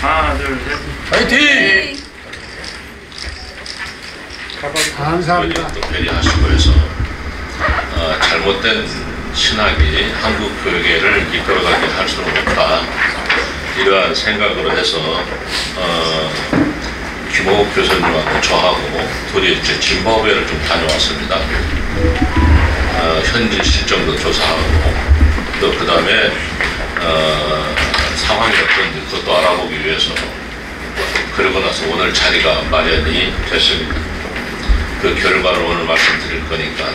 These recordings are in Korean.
하나, 둘, 셋. 파이팅! 감사합니다. 또 배려하시고 해서 잘못된 신학이 한국 교회를 이끌어가게 할 수는 없다. 이러한 생각으로 해서 김호국 교수님하고 저하고 둘이 이제 짐바브웨를 좀 다녀왔습니다. 현지 실정도 조사하고 또 그 다음에 상황이 어떤지 그것도 알아보기 위해서 그러고 나서 오늘 자리가 마련이 됐습니다. 그 결과를 오늘 말씀드릴 거니까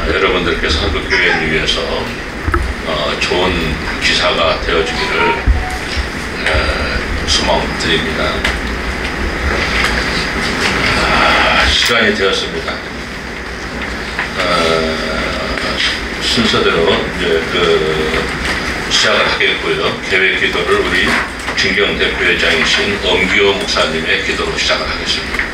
여러분들께서 한국교회를 위해서 좋은 기사가 되어주기를 소망드립니다. 시간이 되었습니다. 순서대로 이제 시작을 하겠고요. 계획 기도를 우리 진경 대표회장이신 엄기호 목사님의 기도로 시작을 하겠습니다.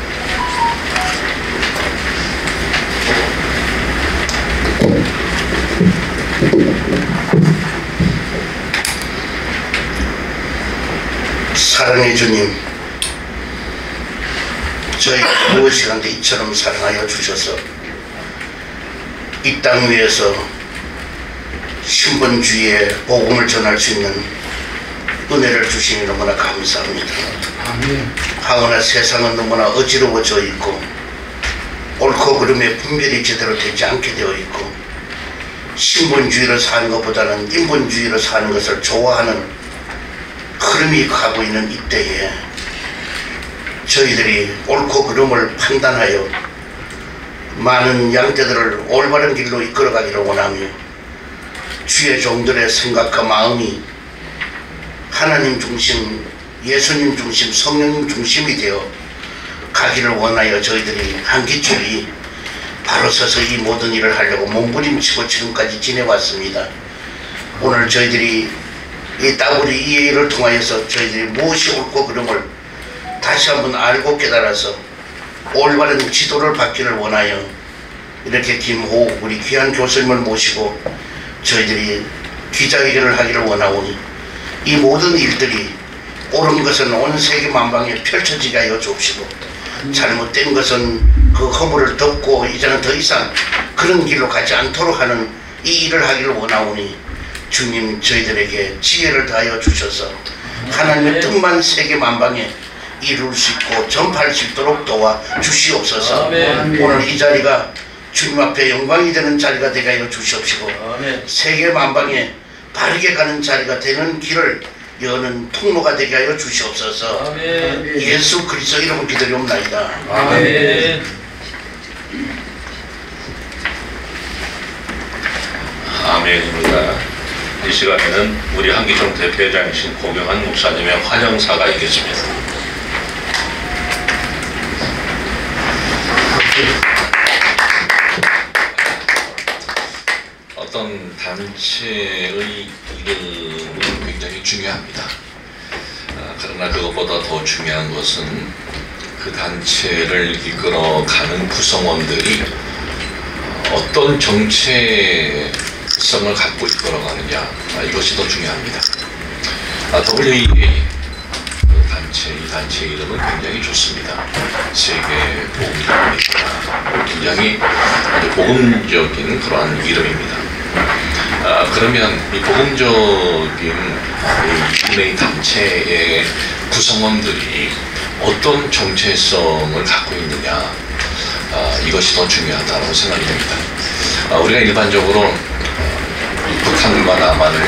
사랑의 주님, 저희가 무엇이란데 이처럼 사랑하여 주셔서 이 땅 위에서 신본주의의 복음을 전할 수 있는 은혜를 주시니 너무나 감사합니다. 아멘. 하오나 세상은 너무나 어지러워져 있고 옳고 그름의 분별이 제대로 되지 않게 되어 있고 신본주의로 사는 것보다는 인본주의로 사는 것을 좋아하는 흐름이 가고 있는 이때에 저희들이 옳고 그름을 판단하여 많은 양떼들을 올바른 길로 이끌어가기를 원하며 주의 종들의 생각과 마음이 하나님 중심, 예수님 중심, 성령님 중심이 되어 가기를 원하여 저희들이 한 기초리 바로 서서 이 모든 일을 하려고 몸부림치고 지금까지 지내왔습니다. 오늘 저희들이 이 따구리 이 일을 통하여서 저희들이 무엇이 옳고 그름을 다시 한번 알고 깨달아서 올바른 지도를 받기를 원하여 이렇게 김호욱 우리 귀한 교수님을 모시고 저희들이 기자회견을 하기를 원하오니 이 모든 일들이 옳은 것은 온 세계 만방에 펼쳐지게 하여 주옵시고 잘못된 것은 그 허물을 덮고 이제는 더 이상 그런 길로 가지 않도록 하는 이 일을 하기를 원하오니 주님 저희들에게 지혜를 다하여 주셔서 하나님의 뜻만 세계 만방에 이룰 수 있고 전파할 수 있도록 도와 주시옵소서. 아멘. 오늘 이 자리가 주님 앞에 영광이 되는 자리가 되게 하여 주시옵시고 아멘. 세계 만방에 바르게 가는 자리가 되는 길을 여는 통로가 되게 하여 주시옵소서. 아멘. 예수 그리스도 이름으로 기도리옵나이다. 아멘. 아멘입니다. 이 시간에는 우리 한기종 대표회장이신 고경환 목사님의 환영사가 있겠습니다. 어떤 단체의 이름은 굉장히 중요합니다. 그러나 그것보다 더 중요한 것은 그 단체를 이끌어가는 구성원들이 어떤 정체성을 갖고 이끌어가느냐, 이것이 더 중요합니다. WEA 이 단체 이름은 굉장히 좋습니다. 세계 복음입니다. 굉장히 복음적인 그러한 이름입니다. 그러면 이 복음적인 이 단체의 구성원들이 어떤 정체성을 갖고 있느냐, 이것이 더 중요하다고 생각이 됩니다. 우리가 일반적으로 북한과 남한을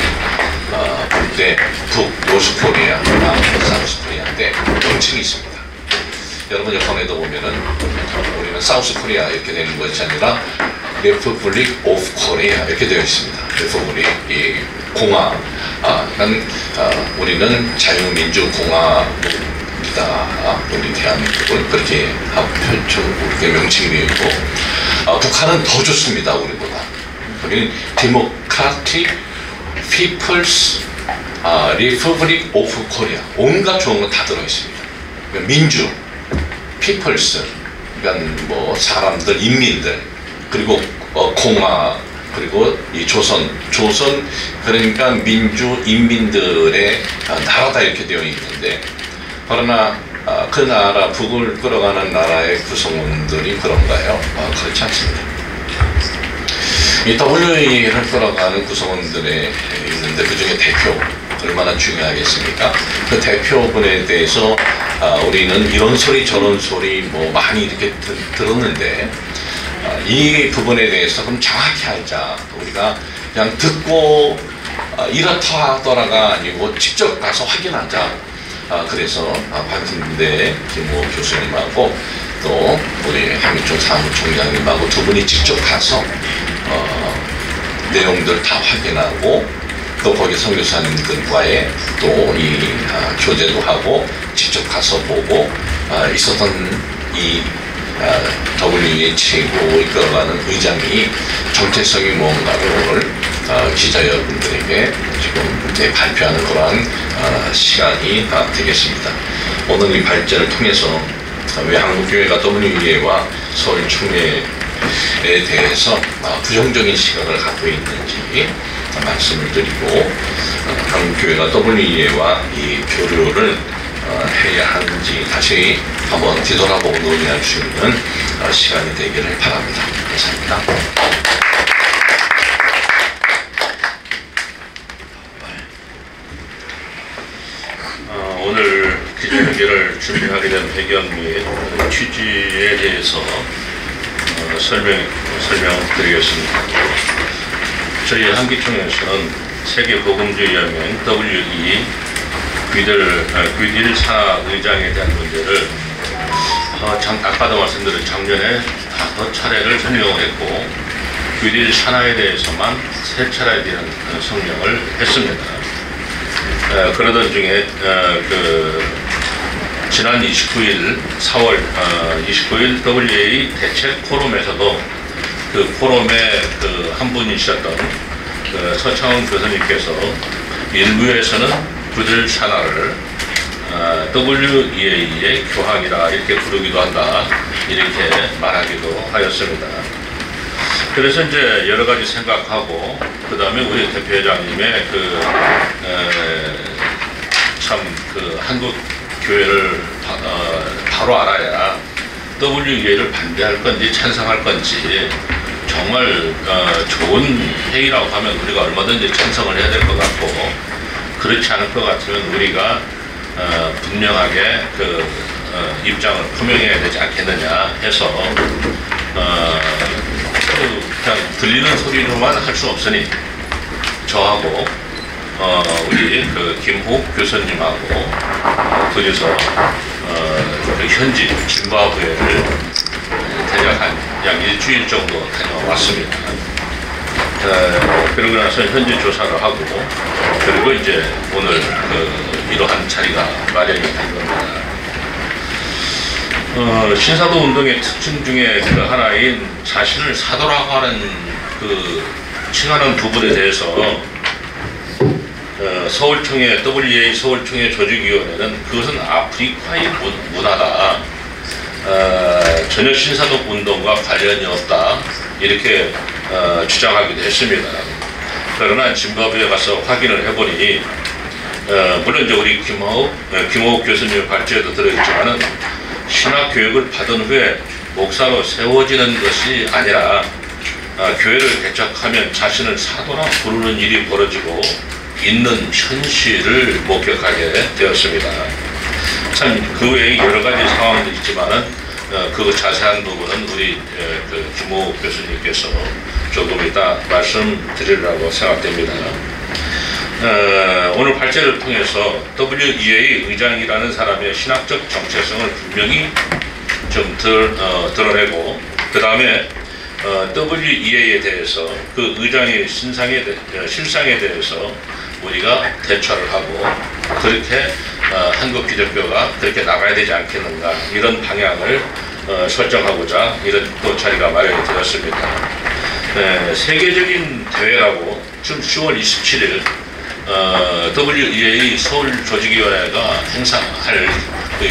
볼 때 북, 노스코리아, 남, 사우스코리아인데 명칭이 있습니다. 여러분 여권에도 보면은 우리는 사우스코리아 이렇게 되는 것이 아니라 Republic of Korea 이렇게 되어 있습니다. Republic, 이 공화, 우리는 자유민주공화국이다. 우리 대한민국을 그렇게 그렇게 명칭이 되어 있고, 북한은 더 좋습니다. 우리보다. 우리는 Democratic People's Republic of Korea. 온갖 좋은 거 다 들어 있습니다. 민주, People's, 그러니까 뭐 사람들, 인민들, 그리고 공화, 그리고 이 조선 그러니까 인민들의 나라다 이렇게 되어 있는데, 그러나 그 나라, 북을 끌어가는 나라의 구성원들이 그런가요? 그렇지 않습니다. 이 WEA를 끌어가는 구성원들에 있는데 그 중에 대표 얼마나 중요하겠습니까? 그 대표분에 대해서 우리는 이런 소리 저런 소리 뭐 많이 이렇게 들었는데, 이 부분에 대해서 그럼 정확히 알자. 우리가 그냥 듣고 이렇다 하더라가 아니고 직접 가서 확인하자. 그래서 박근대 김호 교수님하고 또 우리 한민총 사무총장님하고 두 분이 직접 가서 내용들 다 확인하고, 또 거기 선교사님들과의 또 이 교제도 하고 직접 가서 보고 있었던 이 WH로 이끌어가는 의장이 정체성이 뭔가를 오늘 기자 여러분들에게 지금 발표하는 그러한 시간이 되겠습니다. 오늘 이 발제를 통해서 왜 한국교회가 WEA와 서울총회에 대해서 부정적인 시각을 갖고 있는지 말씀을 드리고, 한국교회가 WEA와 이 교류를 해야 하는지 다시 한번 뒤돌아보고 논의할 수 있는 시간이 되기를 바랍니다. 감사합니다. 오늘 기자회견을 준비하게 된 배경 및 취지에 대해서 설명드리겠습니다. 저희 한기총에서는 세계복음주의연맹 WE 귀딜 산하 의장에 대한 문제를 아까도 말씀드린 작년에 5차례를 설명을 했고, 귀딜 산하에 대해서만 3차례에 대한 성명을 했습니다. 그러던 중에 지난 4월 29일 WEA 대책 포럼에서도 그 포럼의 한 분이셨던 서창원 교수님께서 일부에서는 귀딜 산하를 WEA의 교황이라 이렇게 부르기도 한다, 이렇게 말하기도 하였습니다. 그래서 이제 여러 가지 생각하고, 그 다음에 우리 대표회장님의 한국 교회를 바로 알아야 WEA를 반대할 건지 찬성할 건지, 정말 좋은 회의라고 하면 우리가 얼마든지 찬성을 해야 될 것 같고, 그렇지 않을 것 같으면 우리가 분명하게 입장을 표명해야 되지 않겠느냐 해서 그냥 들리는 소리로만 할 수 없으니 저하고 우리 김호욱 교수님하고 둘이서 현지 짐바브웨를 대략 약 일주일 정도 다녀왔습니다. 그러고 나서 현지 조사를 하고, 그리고 이제 오늘 이러한 자리가 마련이 된 겁니다. 신사도 운동의 특징 중에 하나인 자신을 사도라고 하는 칭하는 부분에 대해서 서울총회, WEA 서울총회 조직위원회는 그것은 아프리카의 문화다, 전혀 신사독 운동과 관련이 없다, 이렇게 주장하기도 했습니다. 그러나 짐바브웨에 가서 확인을 해보니, 물론 이제 우리 김호욱 교수님의 발제에도 들어있지만은, 신학 교육을 받은 후에 목사로 세워지는 것이 아니라 교회를 개척하면 자신을 사도라 부르는 일이 벌어지고 있는 현실을 목격하게 되었습니다. 참 그 외에 여러 가지 상황도 있지만은 그 자세한 부분은 우리 김호욱 교수님께서 조금 이따 말씀드리려고 생각됩니다. 오늘 발제를 통해서 WEA 의장이라는 사람의 신학적 정체성을 분명히 좀 드러내고, 그 다음에 WEA에 대해서 그 의장의 실상에 대해서 우리가 대처를 하고, 그렇게 한국 기독교가 그렇게 나가야 되지 않겠는가, 이런 방향을 설정하고자 이런 또 자리가 마련이 되었습니다. 세계적인 대회라고 지금 10월 27일 WEA 서울조직위원회가 행사할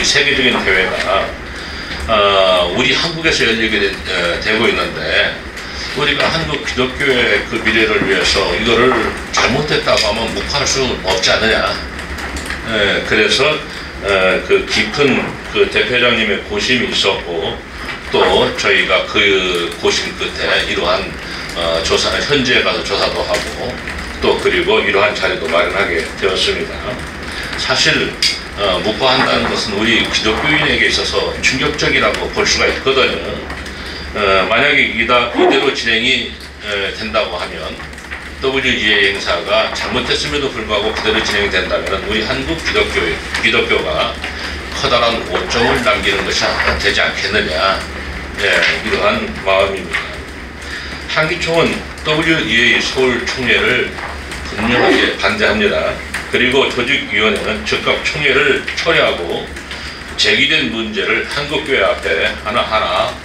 세계적인 대회가 우리 한국에서 열리게 되고 있는데, 우리가 한국 기독교의 그 미래를 위해서 이거를 잘못했다고 하면 묵할 수 없지 않느냐. 예, 그래서 그 깊은 그 대표장님의 고심이 있었고 또 저희가 그 고심 끝에 이러한 조사, 현지에 가서 조사도 하고 또 그리고 이러한 자리도 마련하게 되었습니다. 사실 묵과한다는 것은 우리 기독교인에게 있어서 충격적이라고 볼 수가 있거든요. 만약에 이대로 진행이 된다고 하면 WEA 행사가 잘못됐음에도 불구하고 그대로 진행이 된다면 우리 한국 기독교가 커다란 오점을 남기는 것이 되지 않겠느냐. 예, 이러한 마음입니다. 한기총은 WEA 서울 총회를 분명하게 반대합니다. 그리고 조직위원회는 즉각 총회를 철회하고 제기된 문제를 한국교회 앞에 하나하나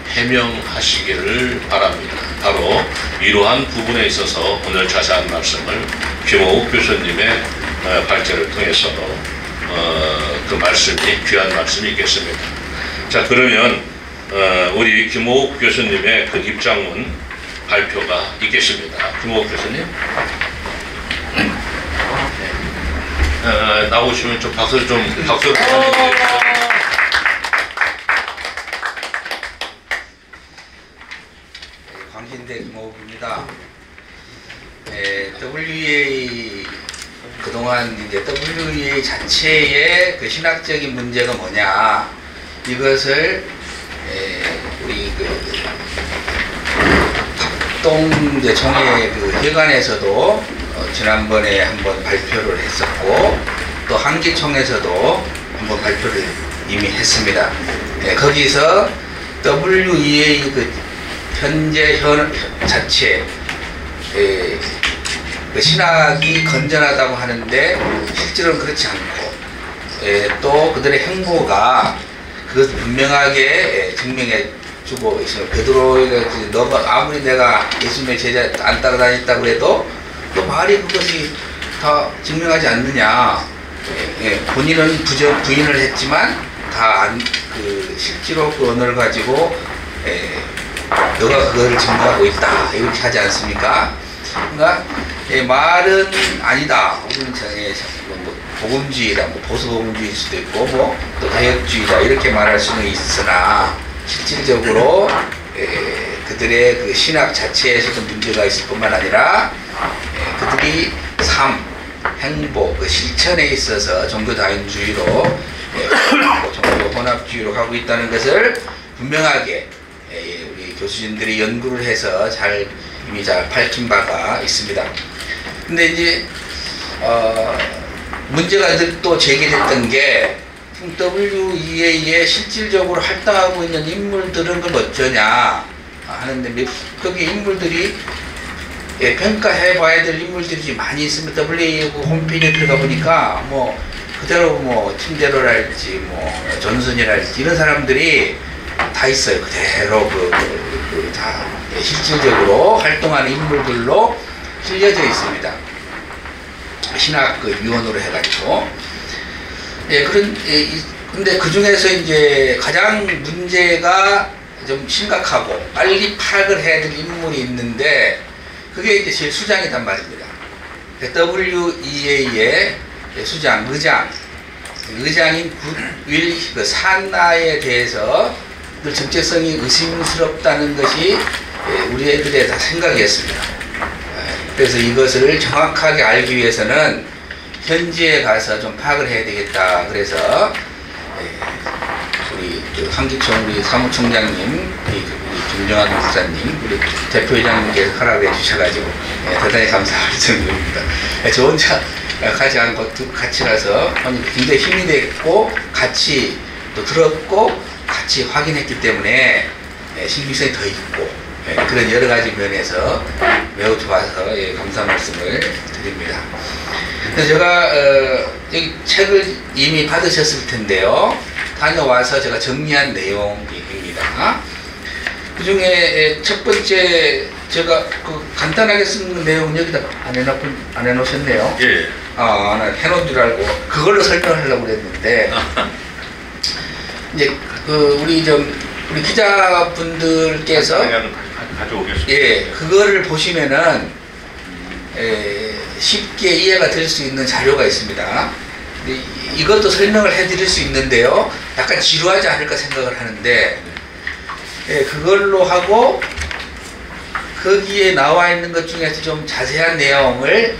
해명하시기를 바랍니다. 바로 이러한 부분에 있어서 오늘 자세한 말씀을 김호욱 교수님의 발제를 통해서 그 말씀이 귀한 말씀이 있겠습니다. 자, 그러면 우리 김호욱 교수님의 그 입장문 발표가 있겠습니다. 김호욱 교수님. 나오시면 좀 박수를 광신대 김호욱입니다. WEA 그동안 이제 WEA 자체의 그 신학적인 문제가 뭐냐 이것을 우리 그 합동 이제 총회 그 회관에서도 지난번에 한번 발표를 했었고 또 한기총에서도 한번 발표를 이미 했습니다. 거기서 WEA 그 현재 자체 그 신학이 건전하다고 하는데 실제로는 그렇지 않고 또 그들의 행보가 그것을 분명하게 증명해 주고 있습니다. 베드로가 너가 아무리 내가 예수님의 제자 안 따라다녔다고 해도 또 말이 그것이 다 증명하지 않느냐. 본인은 부인을 했지만 다 그 실제로 그 언어를 가지고 너가 그거를 증거하고 있다 이렇게 하지 않습니까? 그러니까 말은 아니다. 우리는 뭐 복음주의다, 뭐 보수복음주의일 수도 있고 뭐 또 개혁주의다 이렇게 말할 수는 있으나 실질적으로 그들의 그 신학 자체에서도 문제가 있을 뿐만 아니라 그들이 삶, 행보, 그 실천에 있어서 종교다인주의로 종교 혼합주의로 가고 있다는 것을 분명하게 우리 교수진들이 연구를 해서 이미 잘 밝힌 바가 있습니다. 근데 이제 문제가 또 제기됐던 게 WEA에 실질적으로 활동하고 있는 인물들은 그럼 어쩌냐 하는데 거기 인물들이 평가해 봐야 될 인물들이 많이 있습니다. WEA 홈페이지에 들어가 보니까 뭐 그대로 뭐 팀대로랄지 뭐 존슨이랄지 이런 사람들이 다 있어요. 그대로 다 실질적으로 활동하는 인물들로 실려져 있습니다. 신학 그 위원으로 해가지고. 근데 그 중에서 이제 가장 문제가 좀 심각하고 빨리 파악을 해야 될 인물이 있는데 그게 이제 제일 수장이란 말입니다. WEA의 의장인 굿윌 그 산나에 대해서 그 정체성이 의심스럽다는 것이 우리 애들의 다 생각이었습니다. 그래서 이것을 정확하게 알기 위해서는 현지에 가서 좀 파악을 해야 되겠다. 그래서 우리 한기총 우리 사무총장님, 우리 김정환 목사님, 우리 대표회장님께서 허락해 주셔가지고 대단히 감사할 정도입니다. 저 혼자 가지 않고 같이 가서 굉장히 힘이 됐고 같이 또 들었고 같이 확인했기 때문에 신빙성이 더 있고 그런 여러 가지 면에서 매우 좋아서 감사 말씀을 드립니다. 그래서 제가 여기 책을 이미 받으셨을 텐데요. 다녀와서 제가 정리한 내용입니다. 그 중에 첫 번째 제가 그 간단하게 쓴 내용은 여기다 안 해놓으셨네요. 예. 나 해놓은 줄 알고 그걸로 설명하려고 그랬는데 이제 그 우리 기자분들께서 가져오겠습니다. 예, 그거를 보시면은 쉽게 이해가 될 수 있는 자료가 있습니다. 근데 이것도 설명을 해드릴 수 있는데요. 약간 지루하지 않을까 생각을 하는데, 예, 그걸로 하고 거기에 나와 있는 것 중에서 좀 자세한 내용을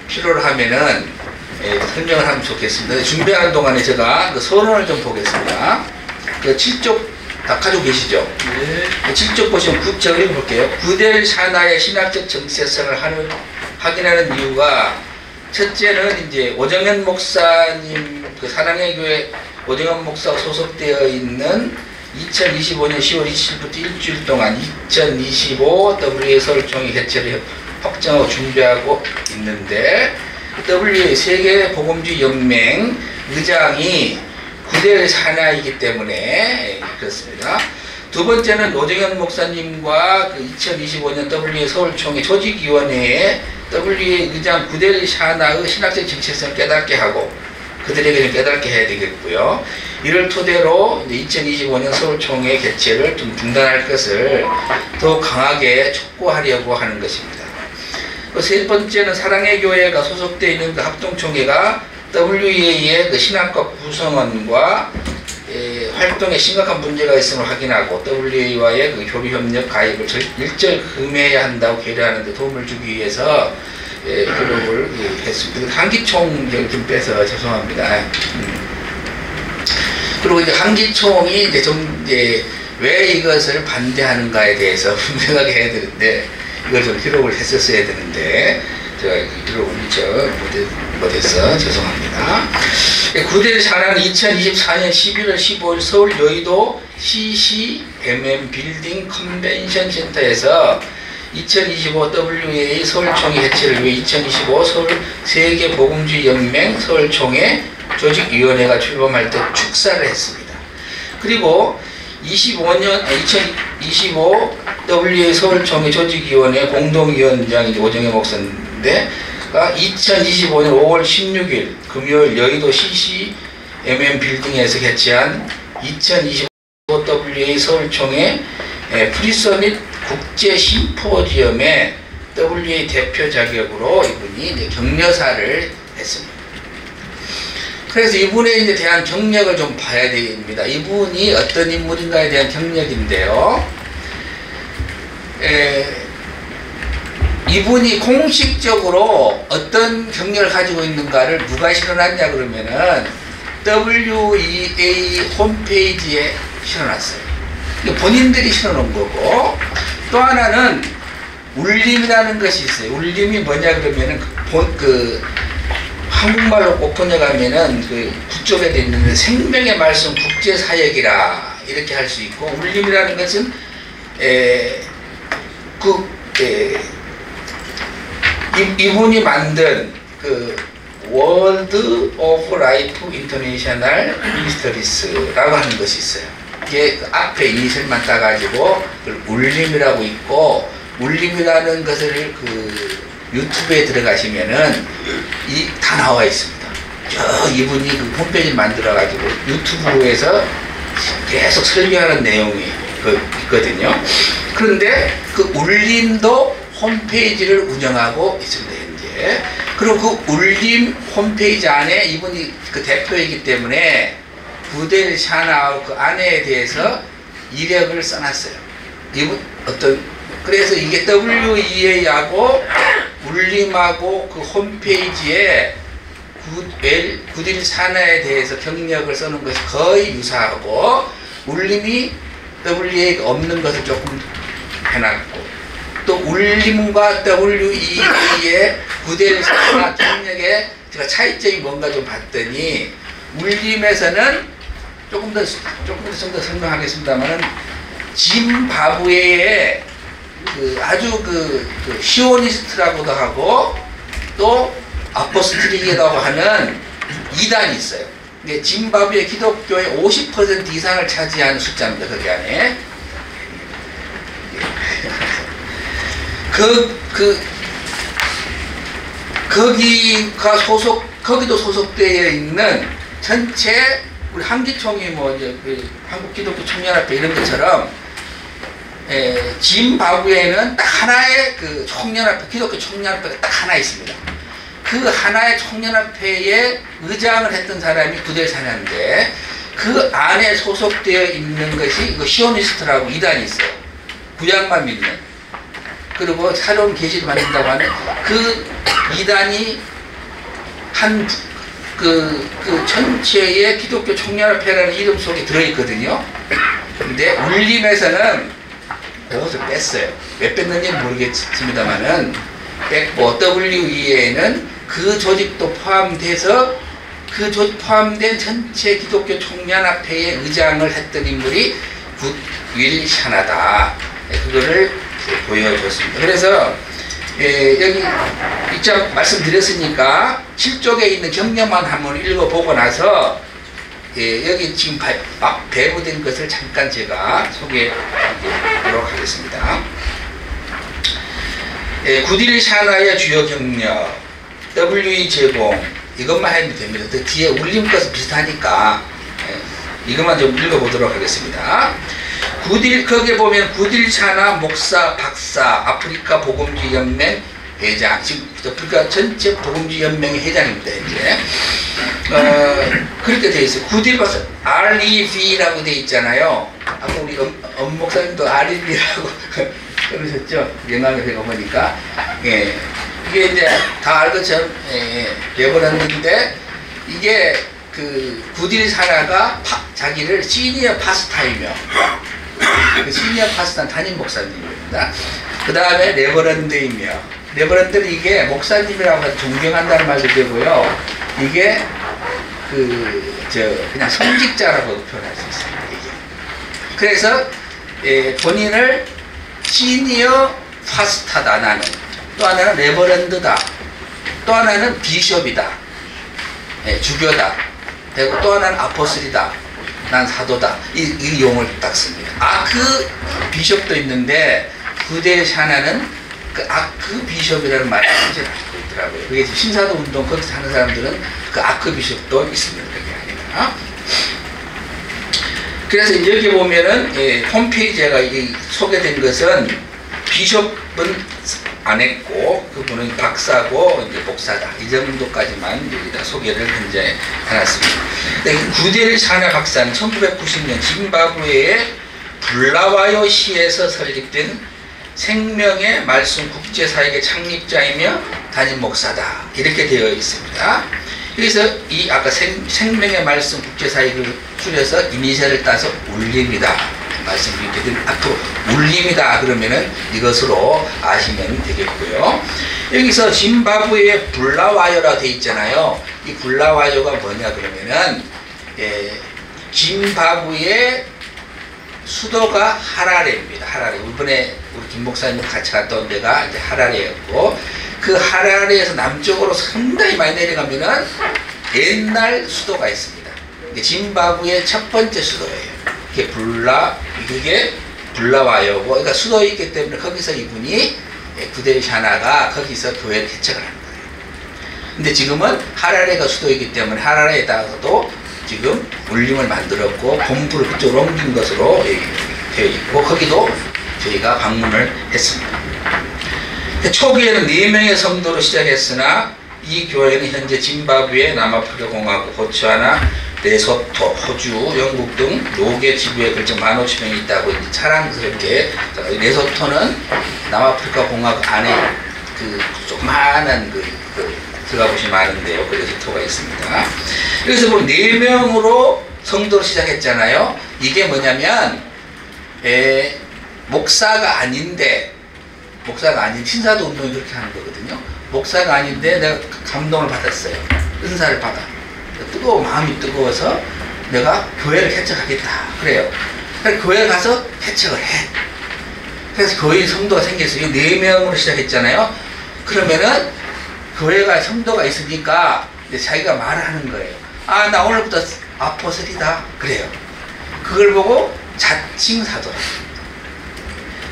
필요로 하면은 설명을 하면 좋겠습니다. 준비하는 동안에 제가 그 서론을 좀 보겠습니다. 그 7쪽 다 가지고 계시죠? 네. 7쪽 보시면 제가 읽어볼게요. 구델 샤나의 신학적 정체성을 확인하는 이유가, 첫째는 이제 오정현 목사님, 그 사랑의 교회 오정현 목사가 소속되어 있는 2025년 10월 27일부터 일주일 동안 2025 WA 서울총회 개최를 확정하고 준비하고 있는데, WA 세계 복음주의 연맹 의장이 구델 샤나이기 때문에 그렇습니다. 두 번째는 오정현 목사님과 그 2025년 WA 서울총회 조직위원회에 WA 의장 구델 샤나의 신학적 정체성을 깨닫게 하고 그들에게 좀 깨닫게 해야 되겠고요. 이를 토대로 2025년 서울총회 개최를 좀 중단할 것을 더 강하게 촉구하려고 하는 것입니다. 세 번째는 사랑의 교회가 소속되어 있는 그 합동총회가 WA의 그 신학과 구성원과 활동에 심각한 문제가 있음을 확인하고 WA와의 그 교류협력 가입을 일절 금해야 한다고 계류하는 데 도움을 주기 위해서 노력을 했습니다. 한기총 좀 빼서 죄송합니다. 그리고 이제 한기총이 이제 왜 이것을 반대하는가에 대해서 분명하게 해야 되는데, 이걸 좀 기록을 했었어야 되는데 제가 기록을 못해서 죄송합니다. 구델 샤나는 2024년 11월 15일 서울 여의도 CCMM 빌딩 컨벤션 센터에서 2025 WA 서울총회 개최를 위해 2025 서울 세계 복음주의 연맹 서울총회 조직위원회가 출범할 때 축사를 했습니다. 그리고 2025 WA 서울총회 조직위원회 공동위원장이 오정현 목사인데, 2025년 5월 16일 금요일 여의도 CCMM 빌딩에서 개최한 2025 WA 서울총회 프리서밋 국제 심포지엄의 WA 대표 자격으로 이분이 이제 격려사를 했습니다. 그래서 이분에 이제 대한 경력을 좀 봐야 됩니다. 이분이 어떤 인물인가에 대한 경력인데요. 이분이 공식적으로 어떤 경력을 가지고 있는가를 누가 실어놨냐 그러면은 WEA 홈페이지에 실어놨어요. 본인들이 실어놓은 거고, 또 하나는 울림이라는 것이 있어요. 울림이 뭐냐 그러면은 한국말로 꼭 번역하면은 그 북쪽에 돼 있는 생명의 말씀 국제사역이라 이렇게 할 수 있고, 울림이라는 것은 이분이 만든 그 월드 오브 라이프 인터내셔널 미니스터리스라고 하는 것이 있어요. 이게 그 앞에 이니셜만 따가지고 울림이라고 있고, 울림이라는 것을 그 유튜브에 들어가시면은 다 나와 있습니다. 이분이 그 홈페이지를 만들어가지고 유튜브에서 계속 설명하는 내용이 있거든요. 그런데 그 울림도 홈페이지를 운영하고 있습니다, 현재. 그리고 그 울림 홈페이지 안에 이분이 그 대표이기 때문에 구델 샤나 그 아내에 대해서 이력을 써놨어요. 그래서 이게 WEA하고 울림하고 그 홈페이지에 구델 샤나에 대해서 경력을 써놓은 것이 거의 유사하고, 울림이 WEA가 없는 것을 조금 해놨고, 또 울림과 WEA의 구델 샤나 경력의 제가 차이점이 뭔가 좀 봤더니, 울림에서는 조금 더 설명하겠습니다만은, 짐바브웨의 아주 시오니스트라고도 하고 또 아포스트릭이라고 하는 이단이 있어요. 근데 짐바브웨 기독교의 50% 이상을 차지하는 숫자입니다. 거기 안에. 거기도 소속되어 있는 전체 우리 한기총이 뭐 이제 그 한국 기독교 청년협회 이런 것처럼 짐바브웨에는 딱 하나의 그 총연합회, 기독교 총연합회가 딱 하나 있습니다. 그 하나의 총연합회에 의장을 했던 사람이 구델샤나인데 그 안에 소속되어 있는 것이 그 시오니스트라고 이단이 있어요. 구약만 믿는. 그리고 새로운 계시를 받는다고 하는 그 이단이 그 전체의 기독교 총연합회라는 이름 속에 들어있거든요. 근데 울림에서는 그것을 뺐어요. 왜 뺐는지 모르겠습니다만은 뺐고 WEA는 그 조직도 포함돼서 그 조직 포함된 전체 기독교 총연합회의 의장을 했던 인물이 굿윌 샤나다. 그거를 보여줬습니다. 그래서 여기 이점 말씀드렸으니까 7쪽에 있는 경력만 한번 읽어보고 나서 여기 지금 막 배부된 것을 잠깐 제가 소개하도록 하겠습니다. 굿윌 샤나의 주요 경력, WE 제공, 이것만 해도 됩니다. 그 뒤에 울림 것은 비슷하니까 이것만 좀 읽어보도록 하겠습니다. 거기에 보면 굿윌 샤나 목사, 박사, 아프리카 복음주의 연맹 회장, 지금 아프리카 전체 복음주의 연맹의 회장입니다. 이제 그렇게 되어 있어요. 굿윌 박사 REV라고 되어 있잖아요. 아까 우리 엄 목사님도 REV라고 그러셨죠? 영광의 배가 보니까 이게 이제 다 알 것처럼 레버런드인데 이게 그 굿윌 샤나가 자기를 시니어 파스타이며 그 시니어 파스타 담임 목사님입니다. 그 다음에 레버런드이며 레버런드는 이게 목사님이라고 해서 존경한다는 말도 되고요. 이게 그냥 성직자라고 표현할 수 있습니다. 이게. 그래서 본인을 시니어 파스타다 나는, 또 하나는 레버런드다, 또 하나는 비숍이다, 주교다, 그리고 또 하나는 아포슬이다, 난 사도다, 이 용어를 딱 씁니다. 아크 비숍도 있는데 굿윌 샤나는 그 아크 비숍이라는 말을 하지 않고 있더라고요. 그게 지금 신사도 운동 거기서 하는 사람들은 그 아크 비숍도 있습니다. 그게 아니라. 그래서 여기 보면은 홈페이지가 소개된 것은 비숍은 안 했고 그분은 박사고 이제 목사다, 이 정도까지만 여기다 소개를 현재 해놨습니다. 굿윌 샤나 박사는 1990년 짐바브웨의 불라와요시에서 설립된 생명의 말씀 국제사역의 창립자이며 담임 목사다, 이렇게 되어 있습니다. 그래서 이 아까 생명의 말씀 국제사역을 줄여서 이니셜을 따서 울림이다 말씀드리게 되면 앞으로 울림이다 그러면은 이것으로 아시면 되겠고요. 여기서 짐바브웨의 불라와요라 되어 있잖아요. 이 불라와요가 뭐냐 그러면은 짐바브웨의 수도가 하라레입니다. 하라레. 이번에 우리 김 목사님 같이 갔다 온 데가 이제 하라레였고, 그 하라레에서 남쪽으로 상당히 많이 내려가면은 옛날 수도가 있습니다. 짐바브웨의 첫 번째 수도예요. 그게 불라와요고, 그러니까 수도에 있기 때문에 거기서 이분이 굿윌 샤나가 거기서 교회를 개척을 하는 거예요. 근데 지금은 하라레가 수도이기 때문에 하라레에다가도 지금 울림을 만들었고 본부를 그쪽으로 옮긴 것으로 되어 있고, 거기도 저희가 방문을 했습니다. 초기에는 4명의 성도로 시작했으나 이 교회는 현재 짐바브웨, 남아프리카 공화국, 보츠와나, 레소토, 호주, 영국 등 5개 지부에 걸쳐 15,000명이 있다고 자랑스럽게. 레소토는 남아프리카 공화국 안에 그 조그마한 들어가 보시면 아는데요. 그 레소토가 있습니다. 여기서 보면 4명으로 성도로 시작했잖아요. 이게 뭐냐면 목사가 아닌 신사도 운동이 그렇게 하는 거거든요. 목사가 아닌데 내가 감동을 받았어요. 은사를 받아. 마음이 뜨거워서 내가 교회를 개척하겠다. 그래요. 그래서 교회 가서 개척을 해. 그래서 교회 성도가 생겼어요. 4명으로 시작했잖아요. 그러면은 교회가 성도가 있으니까 이제 자기가 말을 하는 거예요. 아, 나 오늘부터 아포슬이다. 그래요. 그걸 보고 자칭 사도라.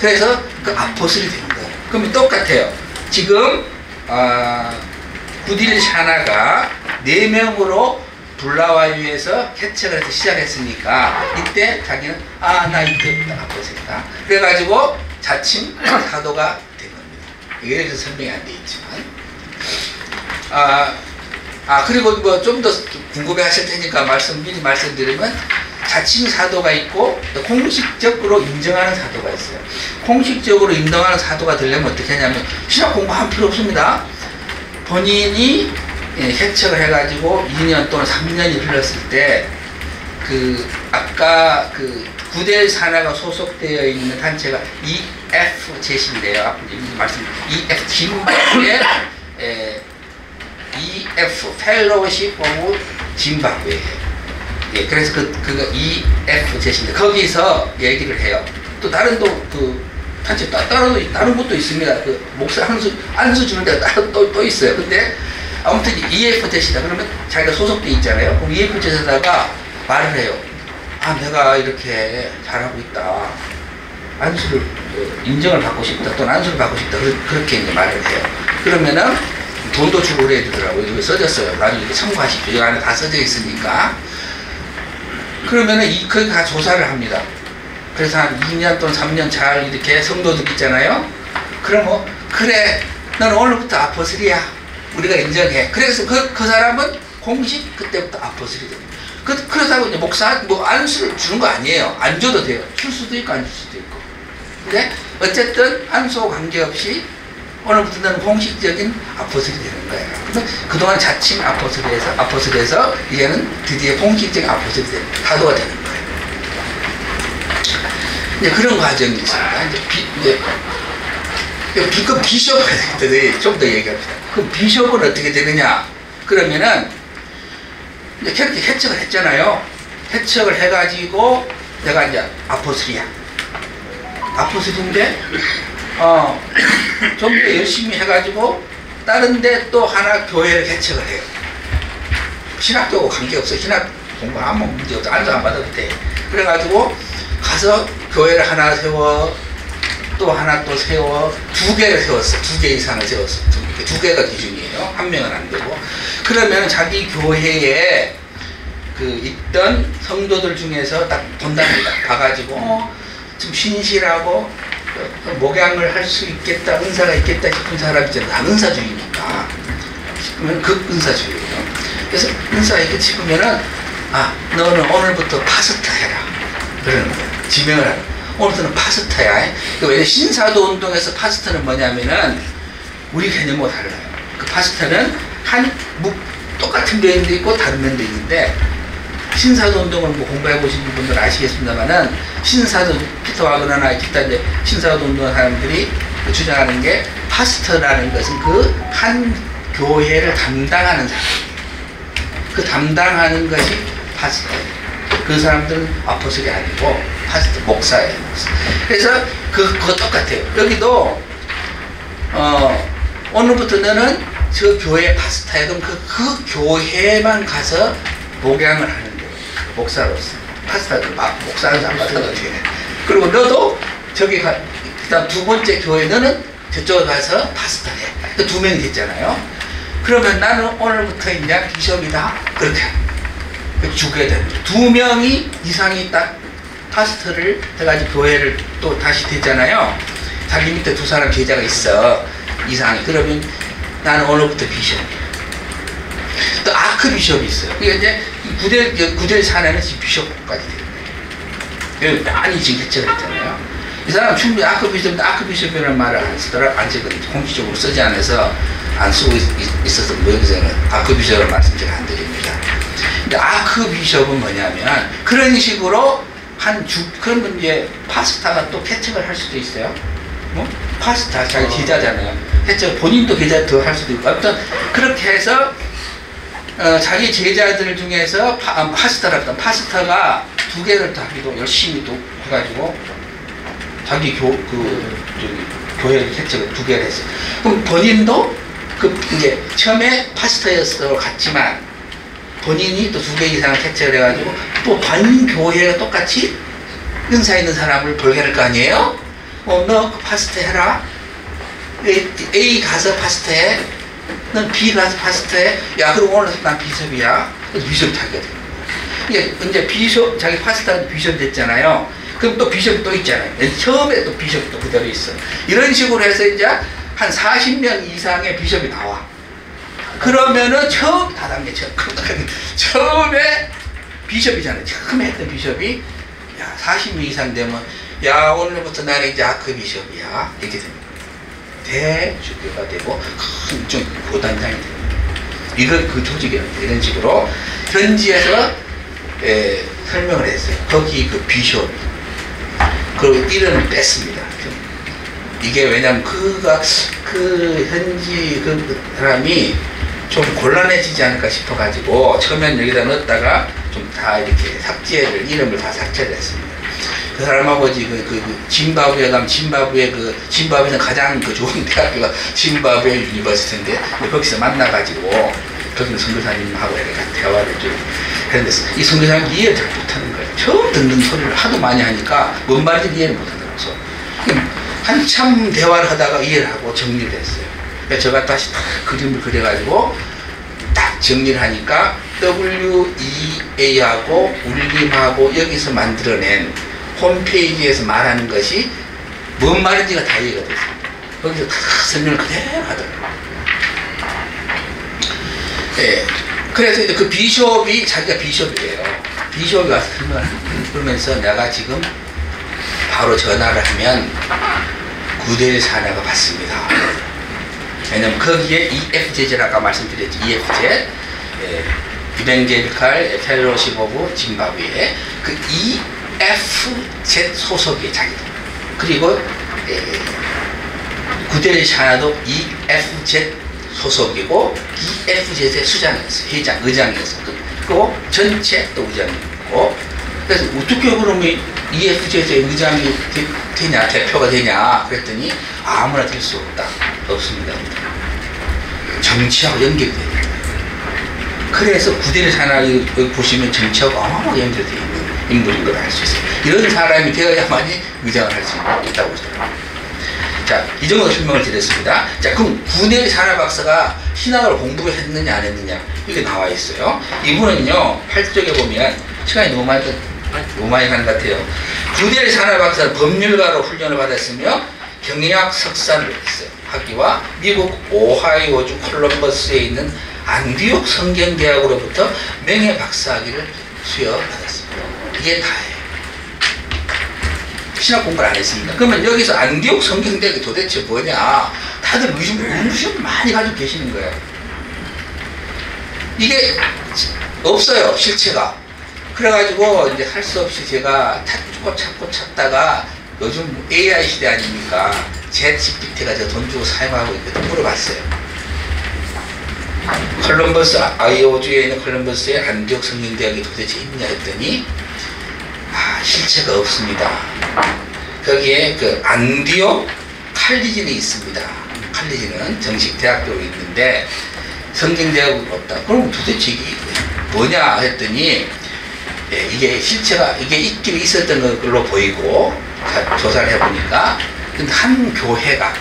그래서 그 아포슬이 되는 거예요. 그러면 똑같아요. 지금 굿윌 샤나가 4명으로 불나와유에서 개척을 해서 시작했으니까 이때 자기는 나 이때부터 아포스리다. 그래가지고 자칭 사도가 된 겁니다. 이게 여기서 설명이 안 돼 있지만 그리고 뭐 좀 더 궁금해 하실 테니까 미리 말씀드리면 자칭 사도가 있고 공식적으로 인정하는 사도가 있어요. 공식적으로 인정하는 사도가 되려면 어떻게 하냐면 신학 공부할 필요 없습니다. 본인이 개척을 해가지고 2년 또는 3년이 흘렀을 때 아까 구델 산하가 소속되어 있는 단체가 EF 제시인데요. 앞으로 말씀 EF 짐바브웨 EF Fellowship of Zimbabwe. 예, 그래서 그거 EF 제시인데 거기서 얘기를 해요. 또 다른 단체 다른 것도 있습니다. 목사 안수 주는 데가 따로 또 있어요. 근데 아무튼 EF 제시다. 그러면 자기가 소속돼 있잖아요. 그럼 EF 제시다가 말을 해요. 내가 이렇게 잘하고 있다. 안수를 인정을 받고 싶다. 또는 안수를 받고 싶다. 그렇게 이제 말을 해요. 그러면은 돈도 주고 그래야 되더라고요. 이거 써졌어요. 나중에 이렇게 참고하십시오. 이 안에 다 써져 있으니까. 그러면은 거기 가 조사를 합니다. 그래서 한 2년 또는 3년 잘 이렇게 성도들 있잖아요. 그럼 그래, 넌 오늘부터 아포슬이야. 우리가 인정해. 그래서 그 사람은 공식 그때부터 아포슬이 됩니다. 그렇다고 이제 목사 안수를 주는 거 아니에요. 안 줘도 돼요. 줄 수도 있고 안 줄 수도 있고. 근데 어쨌든 안수와 관계없이 오늘부터 너는 공식적인 아포슬이 되는 거예요. 그래서 그동안 자칭 아포슬에서 이제는 드디어 공식적인 아포슬이 되는 사도가 되는 거예요. 이제 그런 과정이 있습니다. 이제 그 비숍을 좀 더 얘기합시다. 그럼 비숍은 어떻게 되느냐? 그러면은 이제 그렇게 개척을 했잖아요. 개척을 해가지고 내가 이제 아포슬이야. 아포슬인데 좀 더 열심히 해가지고 다른데 또 하나 교회를 개척을 해요. 신학교하고 관계없어. 신학 공부 아무 문제 없어. 안수 안 받아도 돼. 그래가지고 가서 교회를 하나 세워, 또 하나 또 세워, 2개를 세웠어. 2개 이상을 세웠어. 2개가 기준이에요. 한 명은 안 되고. 그러면 자기 교회에 있던 성도들 중에서 딱 본답니다. 봐가지고 좀 신실하고 목양을 할 수 있겠다, 은사가 있겠다 싶은 사람 있잖아요. 은사주의니까. 싶으면 은사주의예요. 그래서 은사 이렇게 싶으면은 너는 오늘부터 파스타 해라. 그러는 거예요. 지명을 하라. 오늘부터는 파스타야. 왜냐면 신사도 운동에서 파스타는 뭐냐면은 우리 개념하고 달라요. 그 파스타는 똑같은 면도 있고 다른 면도 있는데 신사도 운동을 공부해 보신 분들 아시겠습니다만은 신사도 피터 와그너나 기타 이제 신사도 운동하는 사람들이 주장하는 게 파스터라는 것은 그 한 교회를 담당하는 사람이에요. 그 담당하는 것이 파스터예요. 그 사람들은 아포슬이 아니고 파스터 목사예요. 그래서 그거 똑같아요. 여기도 오늘부터 너는 저 교회 파스타야. 그럼 그 교회만 가서 목양을 하는 거예요. 목사로서. 파스타들 목사는 안 받아도 어떻게 해. 그리고 너도 저기 그다음 2번째 교회 너는 저쪽에 가서 파스타 해. 그 2명이 됐잖아요. 그러면 나는 오늘부터 이제 비숍이다. 그렇게 주게 됩니다. 2명이 이상이 딱 파스터를 해가지고 교회를 또 다시 됐잖아요. 자기 밑에 2 사람 제자가 있어. 이상이. 그러면 나는 오늘부터 비숍이야. 또 아크비숍이 있어요. 그러니까 이제 구델 산에는 지금 비숍까지 되는 거예요. 많이 지금 개척을 했잖아요. 이 사람 충분히 아크비숍인데 아크비숍이라는 말을 안 쓰거든요. 공식적으로 쓰지 않아서 안 쓰고 있어서 여기서는 아크비숍을 말씀드리면 안 드립니다. 근데 아크비숍은 뭐냐면 그런 식으로 그러면 이제 파스타가 또 개척을 할 수도 있어요. 파스타 자기 제자잖아요. 개척 본인도 제자 더 할 수도 있고 아무튼 그렇게 해서 자기 제자들 중에서 파스타가 2개를 하기도 열심히 또 해가지고 자기 교회를 개척을 2개를 했어요. 그럼 본인도 이제 처음에 파스타였어 같지만 본인이 또 2개 이상을 개척을 해가지고 또 반교회가 똑같이 은사 있는 사람을 벌게 할 거 아니에요? 너 그 파스타 해라. A 가서 파스타 해. 넌 B 가서 파스타 해. 야, 그럼 오늘 난 비숍이야. 그래서 비숍 타기가 되는 거예요. 이게 이제 비숍, 자기 파스타가 비숍 됐잖아요. 그럼 또 비숍이 또 있잖아요. 처음에 또 비숍이 또 그대로 있어. 이런 식으로 해서 이제 한 40명 이상의 비숍이 나와. 그러면은 처음 다단계 처음에 비숍이잖아요. 처음에 했던 비숍이 야 40명 이상 되면 야 오늘부터 나는 이제 아크 비숍이야 이렇게 됩니다. 대주교가 되고 좀 고단장이 됩니다. 이걸 그 조직이랍니다. 이런 식으로 현지에서 설명을 했어요. 거기 그 비숍 그 이름을 뺐습니다. 이게 왜냐면 그가 그 현지 그 사람이 좀 곤란해지지 않을까 싶어가지고 처음엔 여기다 넣었다가 좀 다 이렇게 삭제를 이름을 다 삭제를 했습니다. 그 사람 아버지 그 짐바브웨 가면 짐바브웨는 가장 그 좋은 대학교가 짐바브웨 유니버시티인데 거기서 만나가지고 거기는 선교사님하고 이렇게 대화를 좀 했는데 이 선교사님이 이해를 잘 못하는 거예요. 처음 듣는 소리를 하도 많이 하니까 뭔 말인지 이해를 못하더라고요. 한참 대화를 하다가 이해를 하고 정리를 했어요. 그래서 제가 다시 딱 그림을 그려가지고 딱 정리를 하니까 WEA하고 울림하고 여기서 만들어낸 홈페이지에서 말하는 것이 뭔 말인지가 다 이해가 됐어요. 거기서 다 설명을 그대로 하더라고요. 예. 그래서 이제 그 비숍이 자기가 비숍이에요. 비숍이 와서 설명을 하면서 내가 지금 바로 전화를 하면 구대를 사내가 받습니다. 왜냐면 거기에 EFZ라고 아까 말씀드렸죠. EFZ 이벤게리칼 펠로십 오브 짐바브웨 그 EFZ 소속의 자기들 그리고 구데리 샤나도 EFZ 소속이고 EFZ의 수장이었어요. 의장이었어요. 그리고 전체 또 의장이고 그래서 어떻게 그러면 EFZ의 의장이 되냐 대표가 되냐 그랬더니 아무나 될 수 없습니다. 정치하고 연결돼요. 그래서 구데리 샤나 여기 보시면 정치하고 어마어마하게 연결되어 있는 인물인 걸 알 수 있어요. 이런 사람이 되어야만이 의장을 할 수 있다고 하더라고요. 자, 이 정도 설명을 드렸습니다. 자, 그럼 구데리 샤나 박사가 신학을 공부를 했느냐 안 했느냐 이게 나와 있어요. 이분은요 8쪽에 보면 시간이 너무 많이 가는 것 같아요. 구데리 샤나 박사는 법률가로 훈련을 받았으며 경영학 석사를 했어요. 학위와 미국 오하이오주 콜럼버스에 있는 안디옥 성경대학으로부터 명예 박사학위를 수여받았습니다. 이게 다예요. 신학 공부를 안 했습니다. 그러면 여기서 안디옥 성경대학이 도대체 뭐냐? 다들 의심 많이 가지고 계시는 거예요. 이게 없어요, 실체가. 그래가지고 이제 할 수 없이 제가 찾고 찾다가 요즘 AI 시대 아닙니까? 챗GPT가 제가 돈 주고 사용하고 있거든요. 물어봤어요. 콜럼버스, 아이오주에 있는 콜럼버스의 안디옥 성경대학이 도대체 있냐 했더니 실체가 없습니다. 거기에 그 안디옥 칼리지는 있습니다. 칼리지는 정식 대학교로 있는데 성경대학은 없다. 그럼 도대체 이게 뭐냐 했더니 이게 실체가 이게 있긴 있었던 걸로 보이고 조사를 해보니까 한 교회가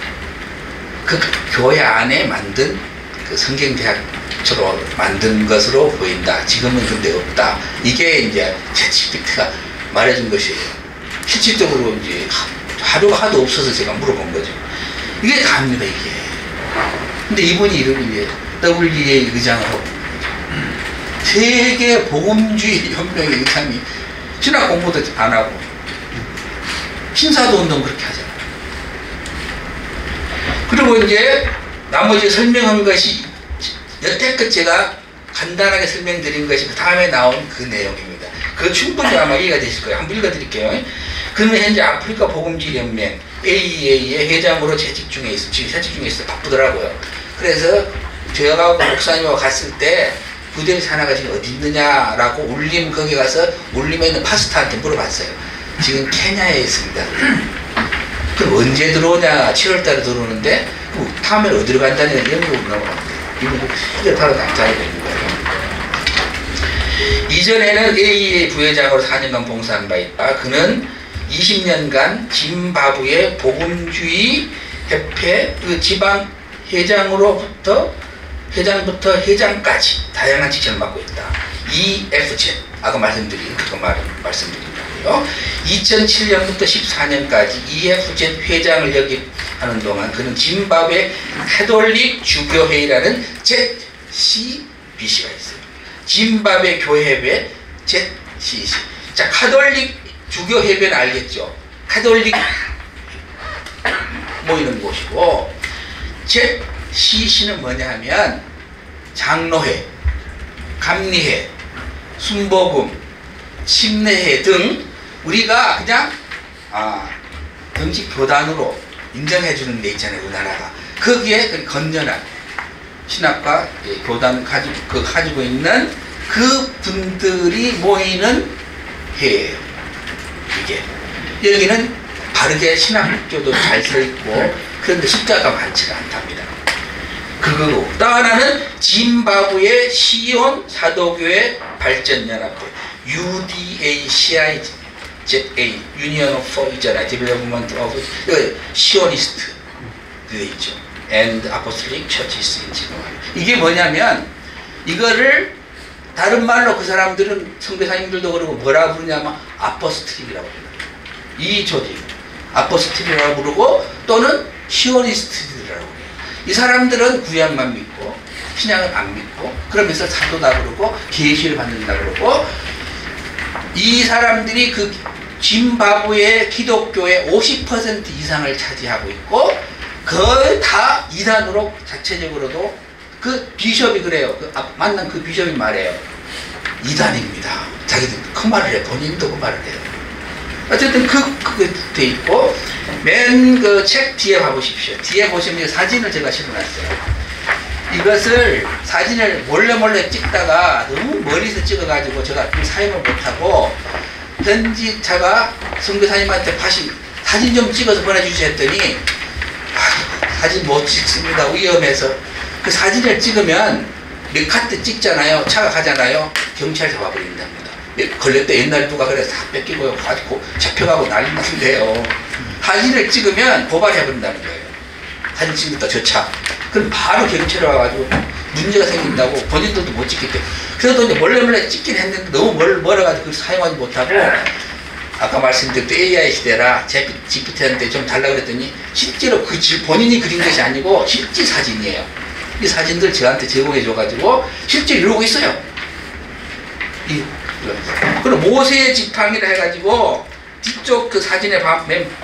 그 교회 안에 만든 그 성경대학처럼 만든 것으로 보인다. 지금은 근데 없다. 이게 이제 챗GPT가 말해준 것이에요. 실질적으로 이제 자료가 하도 없어서 제가 물어본 거죠. 이게 답니다, 이게. 근데 이분이 이름이 이제 WEA 의장을 하고 세계 복음주의 연맹의 의장이 신학 공부도 안 하고 신사도 운동 그렇게 하잖아요. 그리고 이제 나머지 설명한 것이 여태껏 제가 간단하게 설명드린 것이 그 다음에 나온 그 내용입니다. 그 충분히 아마 이해가 되실 거예요. 한번 읽어드릴게요. 그는 현재 아프리카 복음주의 연맹 AEA의 회장으로 재직 중에 있어. 지금 재직 중에 있어. 바쁘더라고요. 그래서 제가 목사님하고 갔을 때 구데리 샤나가 지금 어디 있느냐라고 울림 거기 가서 울림에 있는 파스타한테 물어봤어요. 지금 케냐에 있습니다. 그럼 언제 들어오냐? 7월달에 들어오는데 다음에 어디로 간다는 영국으로 넘어갑니다. 이분이 크게 바로 남자가 되는 거예요. 이전에는 AEA 부회장으로 4년간 봉사한 바 있다. 그는 20년간 짐바브웨 복음주의 협회 그 지방 회장부터 회장까지 다양한 직책을 맡고 있다. EFZ 아까 말씀드린 말씀드린다고요. 2007년부터 14년까지 EFZ 회장을 역임하는 동안 그는 짐바브웨 카톨릭 주교회의라는 ZCBC가 있어요. 짐바브웨 교회회 ZCC. 자, 카톨릭 주교회회는 알겠죠? 카톨릭 모이는 곳이고 ZCC는 뭐냐 하면 장로회, 감리회, 순복음, 침례회 등 우리가 그냥 정식 교단으로 인정해주는 데 있잖아요. 우리나라가. 거기에 그 건전한 신학과 교단을 가지고 있는 그 분들이 모이는 회예요. 이게. 여기는 바르게 신학교도 잘 써있고 그런데 숫자가 많지가 않답니다. 그거고 또 하나는 짐바브웨 시온 사도교회 발전연합회 UDACIZA Union for 있잖아요. Development of 시오니스트 그게 있죠. And Apostolic Churches in Zimbabwe. 이게 뭐냐면 이거를 다른 말로 그 사람들은 선교사님들도 그러고 뭐라고 부르냐면 아포스트릭이라고 불러요. 이 조직 아포스트릭이라고 부르고 또는 시오니스트라고 해요. 이 사람들은 구약만 믿고 신약을 안 믿고 그러면서 사도다 그러고 계시를 받는다 그러고 이 사람들이 그 짐바브웨 기독교의 50% 이상을 차지하고 있고 거의 다 이단으로 자체적으로도 그 비숍이 그래요. 만난 그 비숍이 말해요. 이단입니다. 자기들 그 말을 해. 본인도 그 말을 해요. 어쨌든 그게 돼 있고 맨 그 책 뒤에 봐보십시오. 뒤에 보시면 사진을 제가 실어놨어요. 이것을 사진을 몰래 찍다가 너무 멀리서 찍어가지고 제가 사용을 못하고 편집자가 선교사님한테 다시 사진 좀 찍어서 보내주시 했더니 사진 못 찍습니다. 위험해서. 그 사진을 찍으면 몇 카트 찍잖아요. 차가 가잖아요. 경찰 잡아버린답니다. 걸렸다. 옛날에 누가 그래서 다 뺏기고 가지고 잡혀가고 난리 났는데요. 사진을 찍으면 고발해버린다는 거예요. 사진 찍는다 저 차. 그럼 바로 경찰에 와가지고 문제가 생긴다고 본인들도 못 찍기 때문에. 그래도 이제 몰래 찍긴 했는데 너무 멀어가지고 그걸 사용하지 못하고 아까 말씀드린 AI 시대라 GPT한테 좀 달라고 그랬더니 실제로 본인이 그린 것이 아니고 실제 사진이에요. 이 사진들 저한테 제공해줘가지고 실제 이러고 있어요. 그리고 모세의 지팡이라 해가지고 뒤쪽 그 사진에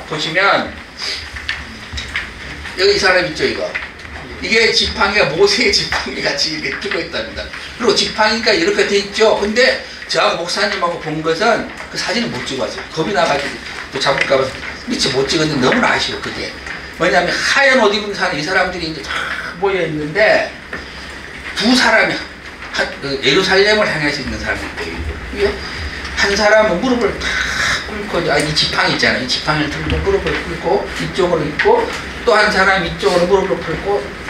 보시면 여기 이 사람 있죠 이거. 이게 지팡이가 모세의 지팡이 같이 이렇게 뜨고 있답니다. 그리고 지팡이가 이렇게 돼 있죠. 근데 저하고 목사님하고 본 것은 그 사진을 못 찍었어요. 겁이 나가지고 또 잡을까봐 미처 못 찍었는데 너무나 아쉬워 그게. 왜냐하면 하얀 옷 입은 사람 이 사람들이 이제 다 모여 있는데 두 사람이 예루살렘을 향해서 있는 사람들이에요. 한 사람은 무릎을 탁 꿇고 이 지팡이 있잖아요. 이 지팡이를 들고 무릎을 꿇고 이쪽으로 있고 또 한 사람 이쪽으로 무릎을 꿇고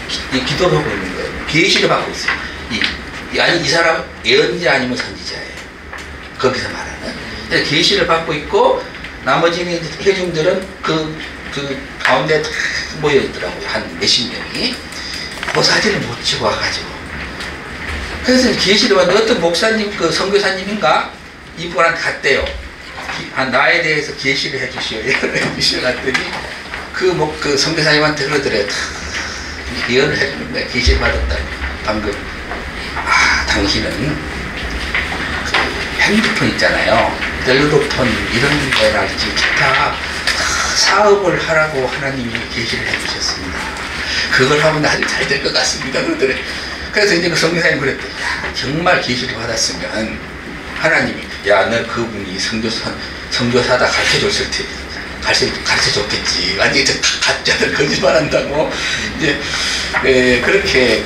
기도를 하고 있는 거예요. 계시를 받고 있어요. 이 사람 예언자 아니면 선지자예요. 거기서 말하는. 계시를 받고 있고 나머지는 회중들은 그 가운데 다 모여 있더라고요. 한 몇십 명이. 그 사진을 못 찍어 와가지고. 그래서 계시를 받는데 어떤 목사님, 그 선교사님인가? 이분한테 갔대요. 나에 대해서 계시를 해주시오. 예언을 해주시오. 갔더니 그 선교사님한테 그러더래요. 예언을 해주는데 계시를 받았다. 방금. 당신은 그 핸드폰 있잖아요. 텔레폰 이런 거랄지 기타 사업을 하라고 하나님이 계시를 해주셨습니다. 그걸 하면 아주 잘 될 것 같습니다. 그러더래. 그래서 이제 그 선교사님 그랬대. 정말 계시를 받았으면 하나님이 너 그분이 선교사다 가르쳐줬을 테 가르쳐줬겠지. 완전히 저 가짜들 거짓말한다고 이제 그렇게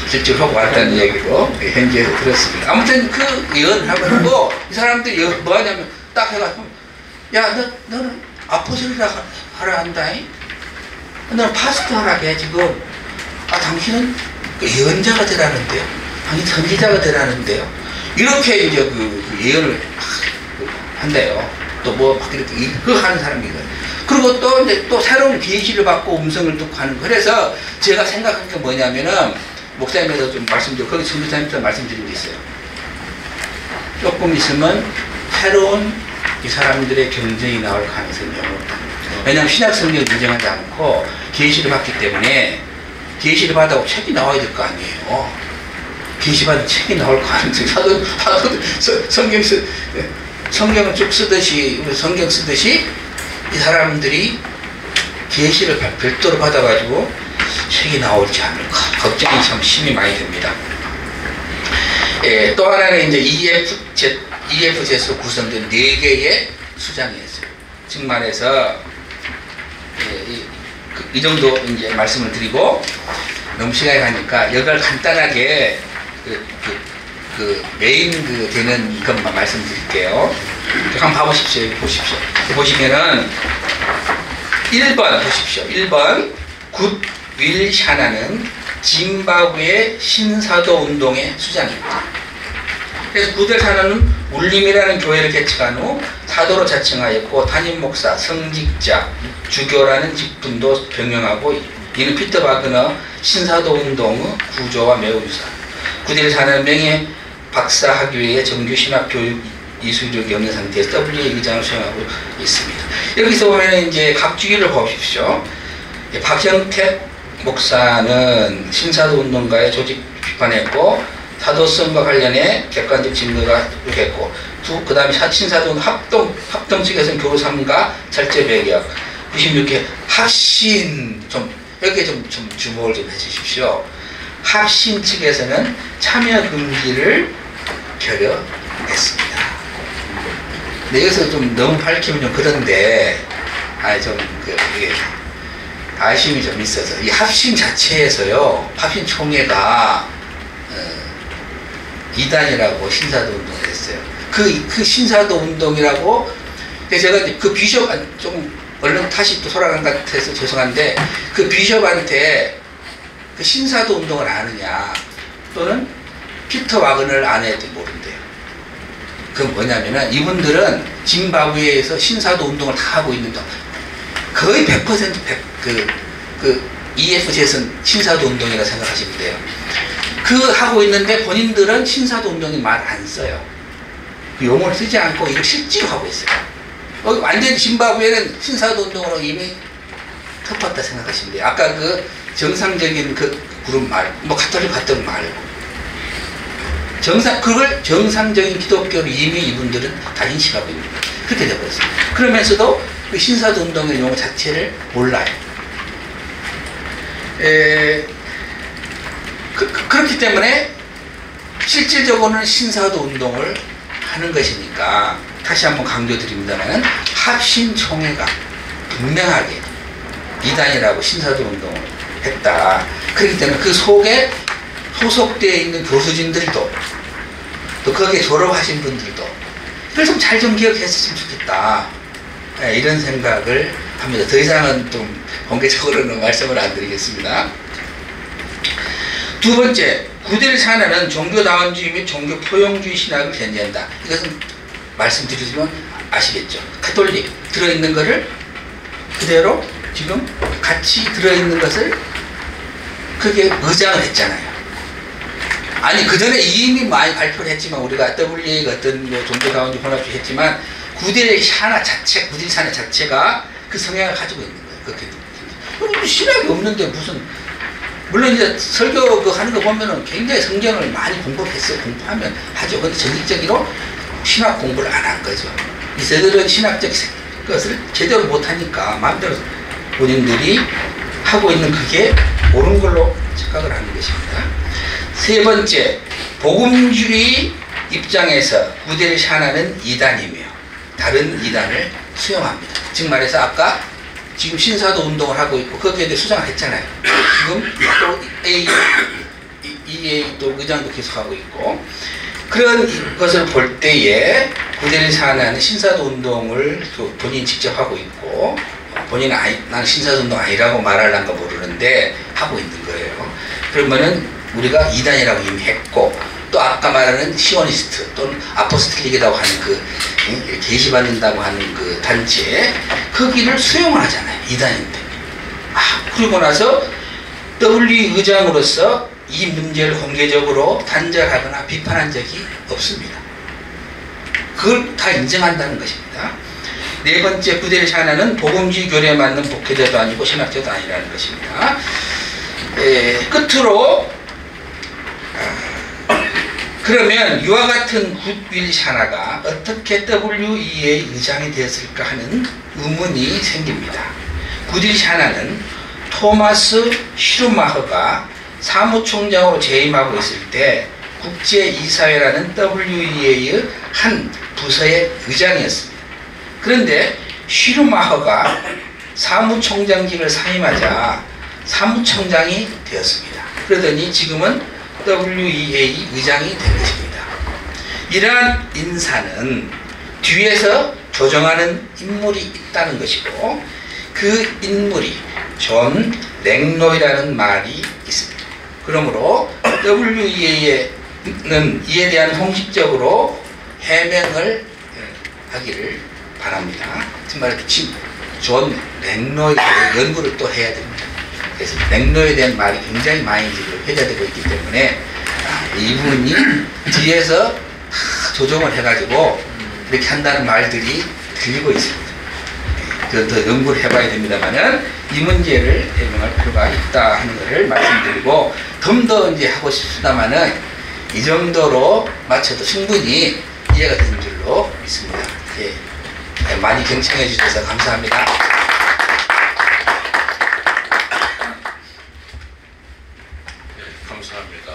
실제로 하고 왔다는 얘기로 현지에서 들었습니다. 아무튼 그 예언을 하고 이 사람들이 뭐 하냐면 딱 해가지고 너는 아포스톨이라 하라 한다. 너는 파스토 하라 해 지금. 당신은 예언자가 되라는데요. 당신 선지자가 되라는데요. 이렇게 이제 그 예언을 한대요. 또 뭐 막 이렇게 그거 하는 사람이거든요. 그리고 또 이제 또 새로운 계시를 받고 음성을 듣고 하는 거. 그래서 제가 생각한 게 뭐냐면은 목사님에서 좀 말씀드리고 거기 선교사님한테 말씀드린 게 있어요. 조금 있으면 새로운 이 사람들의 경쟁이 나올 가능성이 매우 높다. 왜냐하면 신약 성경을 인정하지 않고 계시를 받기 때문에 계시를 받아고 책이 나와야 될 거 아니에요. 계시 받은 책이 나올 가능성이 성경을 쭉 쓰듯이 성경 쓰듯이 이 사람들이 계시를 별도로 받아가지고 책이 나올지 않을까 걱정이 참 심히 많이 됩니다. 또 하나는 이제 EFZ로 구성된 4개의 수장이었어요. 즉 말해서 이 정도 이제 말씀을 드리고 너무 시간이 가니까 여기를 간단하게 메인 되는 것만 말씀드릴게요. 한번 봐보십시오. 보십시오. 보시면은 1번 보십시오. 1번 굿윌 샤나는 짐바브웨 신사도 운동의 수장입니다. 그래서 굿윌 샤나는 울림이라는 교회를 개척한 후 사도로 자칭하였고 담임 목사, 성직자, 주교라는 직분도 병행하고 이는 피터 바그너 신사도 운동의 구조와 매우 유사합니다. 굿윌 샤나는 명예 박사 학위의 정규 신학 교육 이수력이 없는 상태에서 WA 의장을 수행하고 있습니다. 여기서 보면 이제 각 주기를 보십시오. 박형택 목사는 신사도 운동가의 조직 비판했고 사도성과 관련해 객관적 증거가 부족했고 그 다음에 신사도 합동 측에서는 교삼과 철제 배격 96회 합신 여기에 좀 주목을 좀 해주십시오. 합신 측에서는 참여 금지를 결여했습니다. 네, 여기서 좀 너무 밝히면 좀 그런데 이게 아쉬움이 좀 있어서 이 합신 자체에서요 합신 총회가 이단이라고 신사도 운동을 했어요. 그 신사도 운동이라고 제가 그 비숍 좀 얼른 다시 또 돌아간 것 같아서 죄송한데 그 비숍한테 그 신사도 운동을 아느냐 또는 피터 와그너를 아는지 모른대요. 그건 뭐냐면은 이분들은 짐바브웨에서 신사도 운동을 다 하고 있는데 거의 100% EFZ는 신사도 운동이라고 생각하시면 돼요. 하고 있는데 본인들은 신사도 운동이 말 안 써요. 그 용어를 쓰지 않고 이걸 실제로 하고 있어요. 완전히 짐바브웨는 신사도 운동으로 이미 덮었다 생각하시면 돼요. 아까 그 정상적인 그 그룹 말고 가톨릭 말고 그걸 정상적인 기독교로 이미 이분들은 다 인식하고 있는 거예요. 그렇게 되어버렸어요. 그러면서도 그 신사도 운동의 용어 자체를 몰라요. 그렇기 때문에 실질적으로는 신사도 운동을 하는 것이니까 다시 한번 강조드립니다만 합신총회가 분명하게 이단이라고 신사도 운동을 했다. 그렇기 때문에 그 속에 소속되어 있는 교수진들도 또 거기에 졸업하신 분들도 이걸 좀 잘 좀 기억했으면 좋겠다. 이런 생각을 합니다. 더 이상은 좀 공개적으로는 말씀을 안 드리겠습니다. 두 번째, 굿윌 샤나는 종교다원주의 및 종교 포용주의 신학을 견지한다. 이것은 말씀드리지만 아시겠죠? 가톨릭 들어있는 것을 그대로 지금 같이 들어있는 것을 그게 의장을 했잖아요. 아니 그 전에 이미 많이 발표를 했지만 우리가 WA가 어떤 종교다원주의 혼합주의 했지만 굿윌 샤나 자체가 그 성향을 가지고 있는 거예요. 그렇게 신학이 없는데 무슨 물론 이제 설교 하는 거 보면은 굉장히 성경을 많이 공부했어요. 공부하면 하죠. 근데 전직적으로 신학 공부를 안 한 거죠. 이들은 신학적 것을 제대로 못하니까 마음대로 본인들이 하고 있는 그게 옳은 걸로 착각을 하는 것입니다. 세 번째, 복음주의 입장에서 굿윌 샤나는 이단이며 다른 이단을 수용합니다. 즉 말해서 아까 지금 신사도 운동을 하고 있고 거기에 대해 수장을 했잖아요. 지금 또 EA 또 의장도 계속하고 있고 그런 것을 볼 때에 굿윌 샤나는 신사도 운동을 본인이 직접 하고 있고 본인은 나는 신사도 운동 아니라고 말하려는가 모르는데 하고 있는 거예요. 그러면은 우리가 이단이라고 이미 했고 또 아까 말하는 시오니스트 또는 아포스톨릭이라고 하는 그 계시받는다고 하는 그 단체 거기를 수용을 하잖아요. 이단인데. 그리고 나서 W 의장으로서 이 문제를 공개적으로 단절하거나 비판한 적이 없습니다. 그걸 다 인정한다는 것입니다. 네 번째, 구델 샤나는 복음주의 교리에 맞는 목회자도 아니고 신학자도 아니라는 것입니다. 끝으로 그러면 이와 같은 굿윌 샤나가 어떻게 WEA의 의장이 되었을까 하는 의문이 생깁니다. 굿윌 샤나는 토마스 슈루마허가 사무총장으로 재임하고 있을 때 국제이사회라는 WEA의 한 부서의 의장이었습니다. 그런데 슈루마허가 사무총장직을 사임하자 사무총장이 되었습니다. 그러더니 지금은 WEA 의장이 된 것입니다. 이러한 인사는 뒤에서 조정하는 인물이 있다는 것이고 그 인물이 존 랭로이라는 말이 있습니다. 그러므로 WEA는 이에 대한 공식적으로 해명을 하기를 바랍니다. 정말 존 랭로이의 연구를 또 해야 됩니다. 그래서 랭로이에 대한 말이 굉장히 많이 지금 회자되고 있기 때문에 이분이 뒤에서 다 조정을 해가지고 이렇게 한다는 말들이 들리고 있습니다. 더 연구를 해봐야 됩니다만은 이 문제를 해명할 필요가 있다 하는 것을 말씀드리고 좀 더 이제 하고 싶습니다만은 이 정도로 맞춰도 충분히 이해가 되는 줄로 믿습니다. 예, 많이 경청해 주셔서 감사합니다. 감사합니다.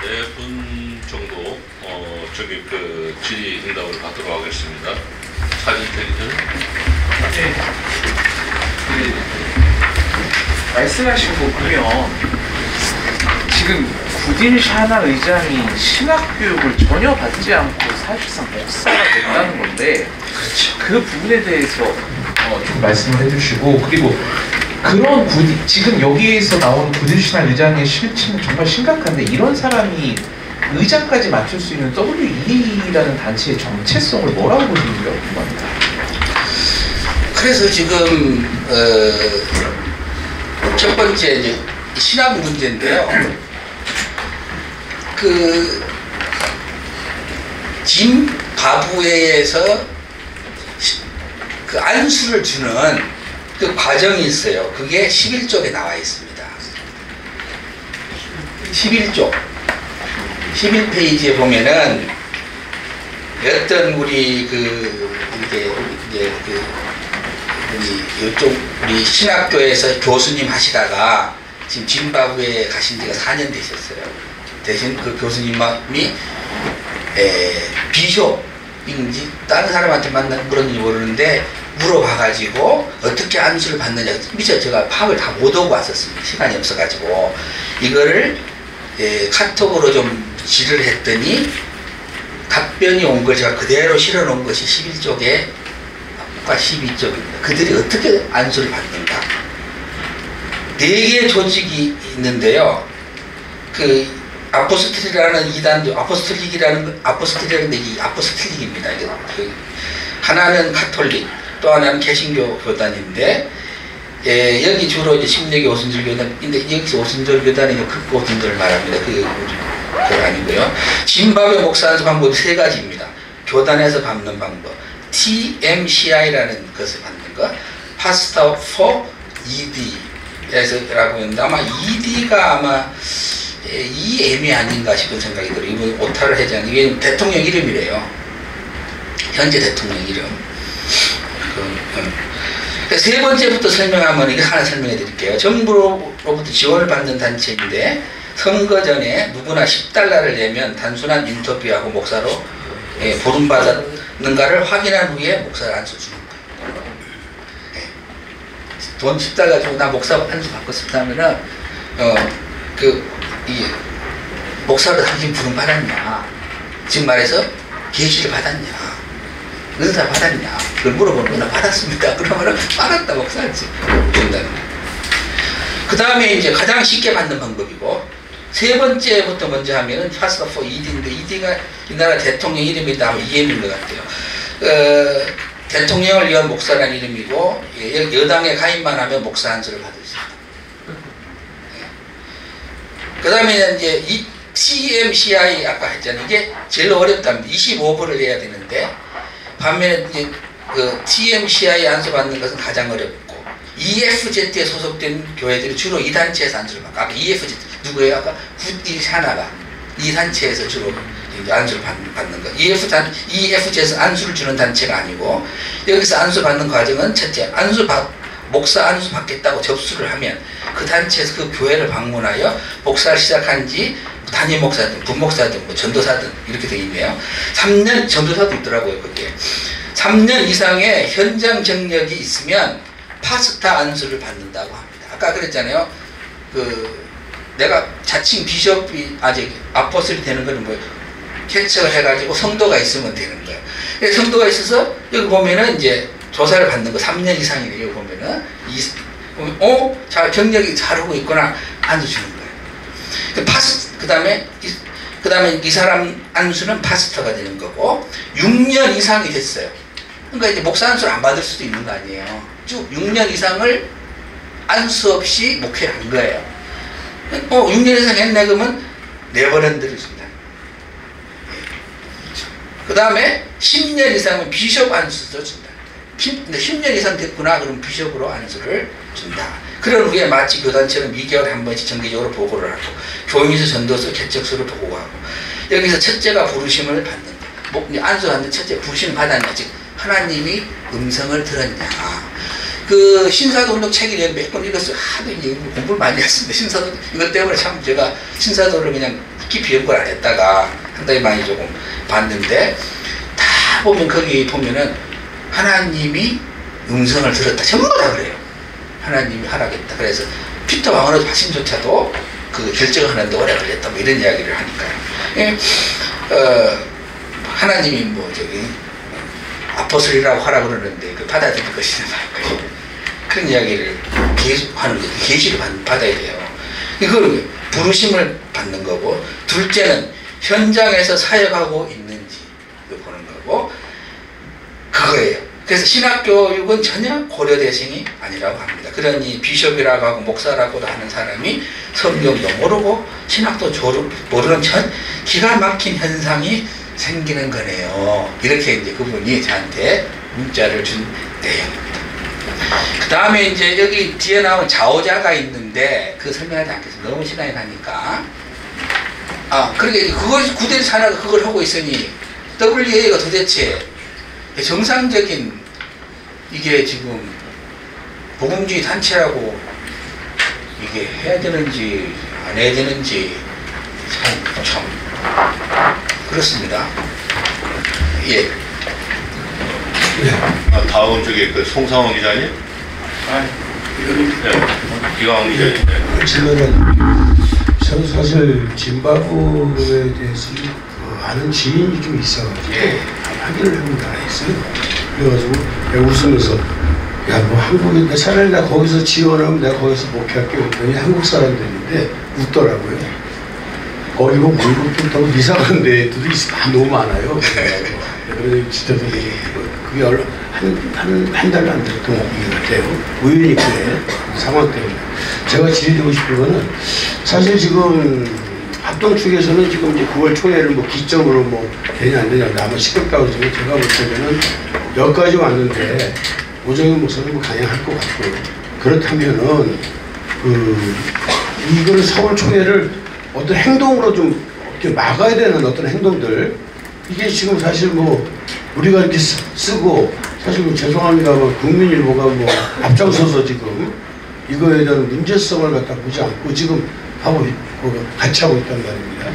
네 분 정도 저기 그 질의 응답을 받도록 하겠습니다. 사진 대리죠? 네. 말씀하신 거 보면 지금 구딜 샤나 의장이 신학 교육을 전혀 받지 않고 사실상 목사가 됐다는 건데 그 부분에 대해서 좀 말씀을 해주시고 그리고 그런 지금 여기에서 나오는 구딜 샤나 의장의 실체는 정말 심각한데 이런 사람이 의장까지 맡을 수 있는 WEA라는 단체의 정체성을 뭐라고 보시는지 궁금합니다. 그래서 지금 첫 번째 이제 신학 문제인데요. 그 짐바브웨에서 그 안수를 주는 그 과정이 있어요. 그게 11쪽에 나와 있습니다. 11쪽 11페이지에 보면은 어떤 우리 우리 신학교에서 교수님 하시다가 지금 짐바브웨에 가신 지가 4년 되셨어요. 대신 그 교수님이 비숍인지 다른 사람한테 물었는지 모르는데 물어봐가지고 어떻게 안수를 받느냐. 미처 제가 파악을 다 못 오고 왔었습니다. 시간이 없어가지고 이거를 카톡으로 좀 질을 했더니 답변이 온 걸 제가 그대로 실어놓은 것이 11쪽에 12쪽입니다. 그들이 어떻게 안수를 받는가. 4개의 조직이 있는데요. 그 아포스톨이라는 이단도 아포스톨이라는 이 아포스톨릭입니다. 하나는 카톨릭, 또 하나는 개신교 교단인데 여기 주로 이제 심리교 오순절 교단인데 여기서 오순절 교단이 극 오순절 말합니다. 그거 아니고요. 짐바브웨 목사 안수 방법이 3가지입니다. 교단에서 받는 방법, TMCI라는 것을 받는 것, Pastor for ED라고 했는데 아마 ED가 아마 EM이 아닌가 싶은 생각이 들어요. 이분 오타를 하지 않는 이게 대통령 이름이래요. 현재 대통령 이름. 세 번째부터 설명하면 이거 하나 설명해 드릴게요. 정부로부터 지원을 받는 단체인데 선거 전에 누구나 $10를 내면 단순한 인터뷰하고 목사로 보름받았는가를 확인한 후에 목사를 안수 주는 거예요. 돈 $10 주고 나 목사 안수 받고 싶다면은 목사로 당신 부름 받았냐? 지금 말해서 계시를 받았냐? 은사 받았냐? 그걸 물어보는 거나 받았습니까? 그러면은 받았다 목사한테 준다는 거예요. 그 다음에 이제 가장 쉽게 받는 방법이고 세 번째부터 먼저 하면은 Pastor for ED인데 ED가 이 나라 대통령 이름이다 하면 EM인 것 같아요. 대통령을 위한 목사라는 이름이고 여당에 가입만 하면 목사 안수를 받을 수 있다. 그 다음에 이제 이 TMCI 아까 했잖아요. 이게 제일 어렵답니다. 25%를 해야 되는데 반면에 이제 그 TMCI 안수 받는 것은 가장 어렵고 EFZ에 소속된 교회들이 주로 이 단체에서 안수를 받고 아까 EFZ 누구예요? 아까 굿일 샤나가 이 단체에서 주로 안수를 받는 거. EFZ에서 안수를 주는 단체가 아니고 여기서 안수 받는 과정은 첫째 목사 안수 받겠다고 접수를 하면 그 단체에서 그 교회를 방문하여 목사를 시작한 지 담임 목사든 분목사든 뭐 전도사든 이렇게 되어 있네요. 3년 전도사도 있더라고요. 그게 3년 이상의 현장 경력이 있으면 파스타 안수를 받는다고 합니다. 아까 그랬잖아요. 그 내가 자칭 비숍이 아직 아포스톨이 되는 거는 뭐예요? 개척을 해가지고 성도가 있으면 되는 거예요. 성도가 있어서 여기 보면은 이제 조사를 받는 거 3년 이상이네요. 여기 보면은 잘 경력이 잘하고 있구나 안수 주는 거예요. 그다음에 이 사람 안수는 파스터가 되는 거고 6년 이상이 됐어요. 그러니까 이제 목사 안수를 안 받을 수도 있는 거 아니에요. 쭉 6년 이상을 안수 없이 목회를 한 거예요. 6년 이상 했네 그러면 네버랜드를 준다. 그 다음에 10년 이상은 비숍 안수도 준다. 10년 이상 됐구나 그러면 비숍으로 안수를 준다. 그런 후에 마치 교단처럼 2개월에 한 번씩 정기적으로 보고를 하고 교인에서 전도서 개척서를 보고하고 여기서 첫째가 부르심을 받는다. 안수하는데 첫째 부르심을 받았냐 즉 하나님이 음성을 들었냐. 그 신사도운동 책이 몇 권 읽었어요. 하도 이제 공부를 많이 했습니다. 신사도 이것 때문에 참 제가 신사도를 그냥 깊이 연구를 안 했다가 상당히 많이 조금 봤는데 다 보면 거기 보면은 하나님이 음성을 들었다. 전부 다 그래요. 하나님이 하라겠다. 그래서 피터 왕언의 화신조차도 그 결정을 하는데 오래 걸렸다. 뭐 이런 이야기를 하니까요. 하나님이 뭐 저기 아포스톨이라고 하라 그러는데 그 받아들일 것이냐 말 것이냐 그런 이야기를 계속 하는 거예요. 계시를 받아야 돼요. 이걸 부르심을 받는 거고 둘째는 현장에서 사역하고 있는지 보는 거고 그거예요. 그래서 신학교육은 전혀 고려대상이 아니라고 합니다. 그러니 비숍이라고 하고 목사라고도 하는 사람이 성경도 모르고 신학도 모르는 기가 막힌 현상이 생기는 거네요. 이렇게 이제 그분이 저한테 문자를 준 내용입니다. 그 다음에 이제 여기 뒤에 나온 좌우자가 있는데 그 설명하지 않겠습니다. 너무 시간이 가니까. 그러니까 그걸 구대를 산하가 그걸 하고 있으니 WA가 도대체 정상적인 이게 지금 복음주의 단체라고 이게 해야 되는지 안 해야 되는지 참 그렇습니다. 예. 다음 저기 그 송상원 기자님? 이광 기자님. 저는 사실 짐바브웨에 대해서 아는 지인이 좀 있어가지고 확인을 해본 게 하나 있어요. 그래가지고 내가 웃으면서 야 뭐 한국인데 차라리 나 거기서 지원하면 내가 거기서 목회할게 그랬더니 한국 사람들인데 웃더라고요. 거기 뭐 물고기부터 이상한 데들도 너무 많아요. 그래서 진짜 그게 한 달도 안 됐던 것 같아요. 우연히 그래 상황 때문에. 제가 질의드리고 싶은 거는 사실 지금 합동 측에서는 지금 이제 9월 초에를 뭐 기점으로 뭐 되냐 안 되냐 아마 시끄럽다고 그러지만 제가 볼 때는 여기까지 왔는데 오정현 목사님 뭐 강행할 것 같고 그렇다면은 이거를 서울 총회를 어떤 행동으로 좀 이렇게 막아야 되는 어떤 행동들 이게 지금 사실 뭐 우리가 이렇게 쓰고 사실 뭐 죄송합니다 국민일보가 뭐 앞장서서 지금 이거에 대한 문제성을 갖다 보지 않고 지금 하고 같이 하고 있단 말입니다.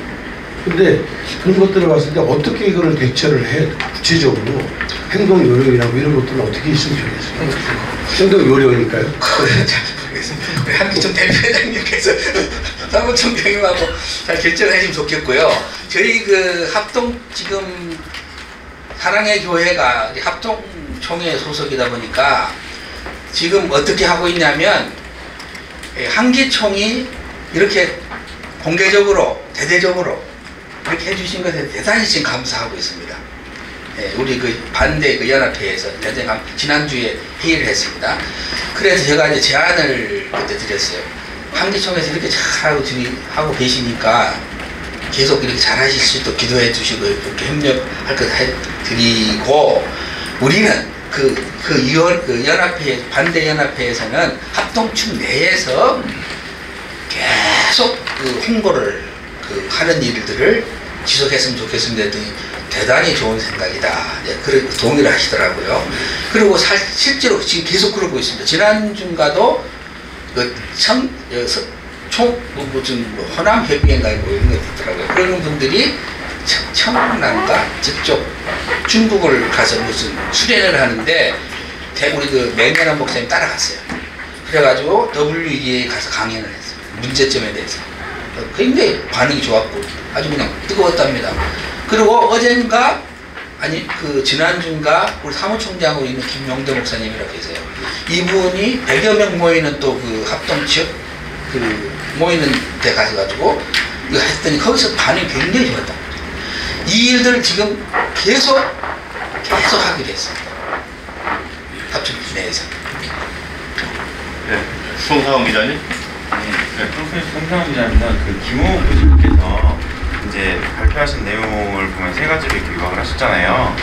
근데 그런 것들을 봤을 때 어떻게 이거를 대처를 해 구체적으로 행동 요령이라고 이런 것들은 어떻게 있으면 좋겠어요. 행동 요령이니까요. 한기총 대표회장님께서 사무총장님하고 잘 결정을 해주면 좋겠고요. 저희 그 합동 지금 사랑의 교회가 합동총회 소속이다 보니까 지금 어떻게 하고 있냐면 한기총이 이렇게 공개적으로 대대적으로 이렇게 해주신 것에 대단히 지금 감사하고 있습니다. 우리 그 반대 그 연합회에서 지난주에 회의를 했습니다. 그래서 제가 이제 제안을 그때 드렸어요. 한기총에서 이렇게 잘 하고 계시니까 계속 이렇게 잘하실 수 있도록 기도해 주시고 이렇게 협력할 것 해드리고, 우리는 그 연합회, 반대 연합회에서는 합동축 내에서 계속 그 홍보를 하는 일들을 지속했으면 좋겠습니다 했더니 대단히 좋은 생각이다. 그렇게 동의를 하시더라고요. 그리고 실제로 지금 계속 그러고 있습니다. 지난주인가도 호남협의회인가 이런 게 있더라고요. 그런 분들이 청남과 저쪽 중국을 가서 무슨 수련을 하는데 우리 그 맹연한 목사님 따라갔어요. 그래가지고 WEA에 가서 강연을 했어요. 문제점에 대해서. 굉장히 반응이 좋았고 아주 그냥 뜨거웠답니다. 그리고 어젠가 그 지난주인가 우리 사무총장으로 있는 김용대 목사님이라고 계세요. 이분이 100여 명 모이는 또 그 합동측 모이는 데 가셔가지고 이거 했더니 거기서 반응이 굉장히 좋았다. 이 일들을 지금 계속 하기로 했습니다. 합동 내에서. 네, 송상훈 기자님. 네, 프로페서 송상훈 기자입니다. 그 김호욱 교수님께서 이제 발표하신 내용을 보면 세 가지를 이렇게 요약을 하셨잖아요.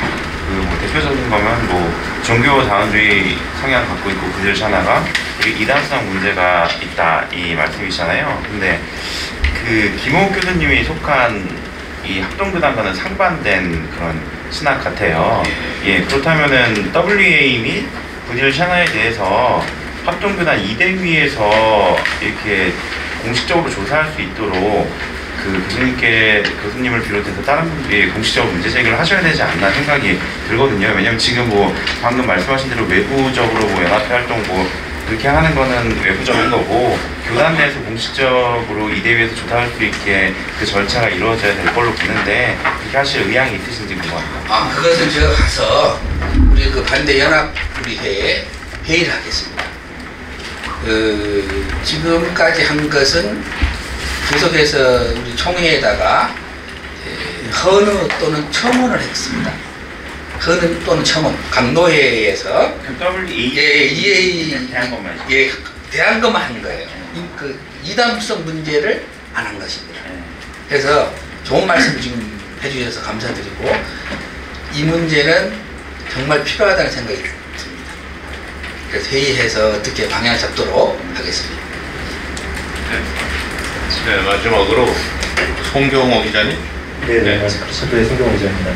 뭐 대표적인 거면 뭐 종교 자원주의 성향 갖고 있고 그들 하나가 그리고 이단성 문제가 있다 이 말씀이시잖아요. 근데 그 김호욱 교수님이 속한 이 합동교단과는 상반된 그런 신학 같아요. 예, 그렇다면은 WEA 및 분일 샤나에 대해서 합동교단 이대위에서 이렇게 공식적으로 조사할 수 있도록 그 교수님을 비롯해서 다른 분들이 공식적으로 문제 제기를 하셔야 되지 않나 생각이 들거든요. 왜냐면 지금 뭐 방금 말씀하신 대로 외부적으로 뭐 연합회 활동 뭐 그렇게 하는 거는 외부적인 거고 교단 내에서 공식적으로 이대위에서 조사할 수 있게 그 절차가 이루어져야 될 걸로 보는데 그렇게 하실 의향이 있으신지 궁금합니다. 그것은 제가 가서 우리 그 반대 연합 우리 회에 회의를 하겠습니다. 지금까지 한 것은 계속해서 우리 총회에다가 헌의 또는 첨언을 했습니다. 헌의 또는 첨언, 강노회에서 WEA 대한 것만 대한 것만 한 거예요. 그 이단성 문제를 안 한 것입니다. 그래서 좋은 말씀 지금 해주셔서 감사드리고 이 문제는 정말 필요하다는 생각이 듭니다. 그래서 회의해서 어떻게 방향을 잡도록 하겠습니다. 네, 마지막으로 송경호 기자님. 네, 서도의 송경호 기자입니다.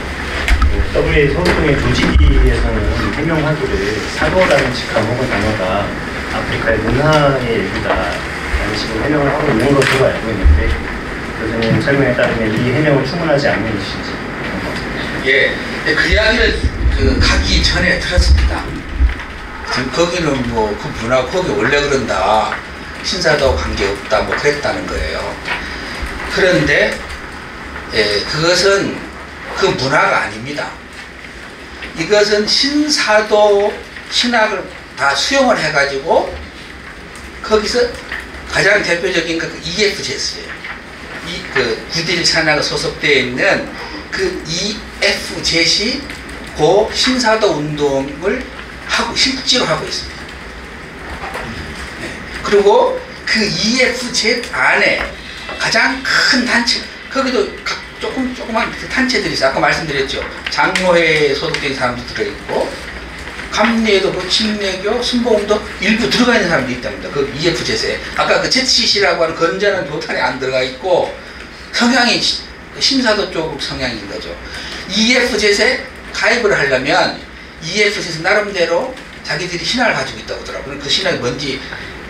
WEA 서울동의 조직위에서는 해명 활동을 사도라는 직함 혹은 단어가 아프리카의 문화의 일부다라는 식으로 해명을 하고 있는 것으로 알고 있는데 교수님 설명에 따르면 이 해명은 충분하지 않는 것인지. 예, 그 이야기를 가기 전에 들었습니다. 지금 거기는 뭐 그 문화 거기 원래 그런다. 신사도 관계없다 뭐 그랬다는 거예요. 그런데 그것은 그 문화가 아닙니다. 이것은 신사도 신학을 다 수용을 해가지고 거기서 가장 대표적인 그 EFJS예요. 그 구딜 산하가 소속되어 있는 그 EFJ이 고 신사도 운동을 실제로 하고 있습니다. 그리고 그 EFZ 안에 가장 큰 단체, 거기도 조그만 단체들이 있어요. 아까 말씀드렸죠. 장로회에 소속된 사람도 들어있고, 감리에도 그 침례교, 순복음도 일부 들어가 있는 사람도 있답니다. 그 EFZ에. 아까 그 ZCC라고 하는 건전한 교단에 안 들어가 있고, 성향이 심사도 쪽 성향인 거죠. EFZ에 가입을 하려면, EFZ에서 나름대로 자기들이 신학을 가지고 있다고 하더라고요. 그 신학이 뭔지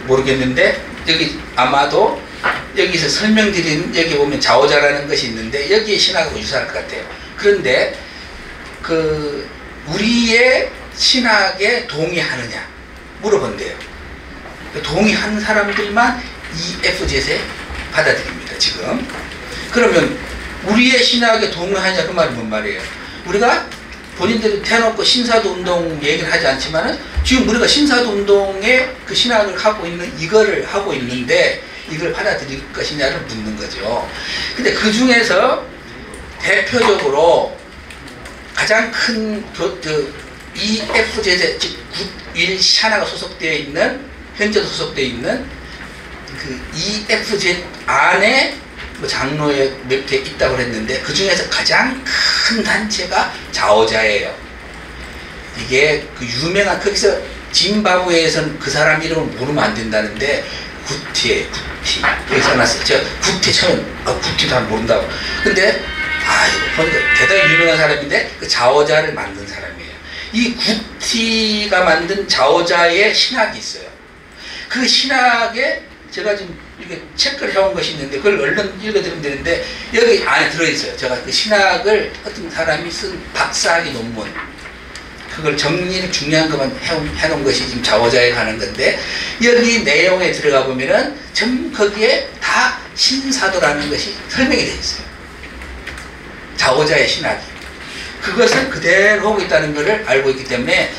모르겠는데 여기 아마도 여기서 설명드린 여기 보면 좌오자라는 것이 있는데 여기에 신학하고 유사할 것 같아요. 그런데 그 우리의 신학에 동의하느냐 물어본대요. 동의하는 사람들만 EFZ에 받아들입니다. 지금. 그러면 우리의 신학에 동의하냐 그 말은 뭔 말이에요? 우리가 본인들이 대놓고 신사도 운동 얘기를 하지 않지만은 지금 우리가 신사도 운동에 그 신학을 하고 있는 이거를 하고 있는데 이걸 받아들일 것이냐를 묻는 거죠. 근데 그 중에서 대표적으로 가장 큰 EFZ 즉 구일 샤나가 소속되어 있는 현재도 소속되어 있는 그 EFZ 안에 뭐 장로에 몇 개 있다고 했는데 그 중에서 가장 큰 단체가 자오자예요. 이게 그 유명한 거기서 짐바브웨에서는 그 사람 이름을 모르면 안 된다는데 구티에 구티 여기서 났어요. 제가 구티 처음 구티도 잘 모른다고. 근데 보니까 대단히 유명한 사람인데 그 자오자를 만든 사람이에요. 이 구티가 만든 자오자의 신학이 있어요. 그 신학에 제가 지금 이렇게 체크를 해온 것이 있는데 그걸 얼른 읽어드리면 되는데 여기 안에 들어있어요. 제가 그 신학을 어떤 사람이 쓴 박사학위 논문 그걸 정리를 중요한 것만 해놓은 것이 지금 자오자에 가는 건데 여기 내용에 들어가 보면은 전 거기에 다 신사도라는 것이 설명이 되어 있어요. 자오자의 신학이. 그것을 그대로 하고 있다는 것을 알고 있기 때문에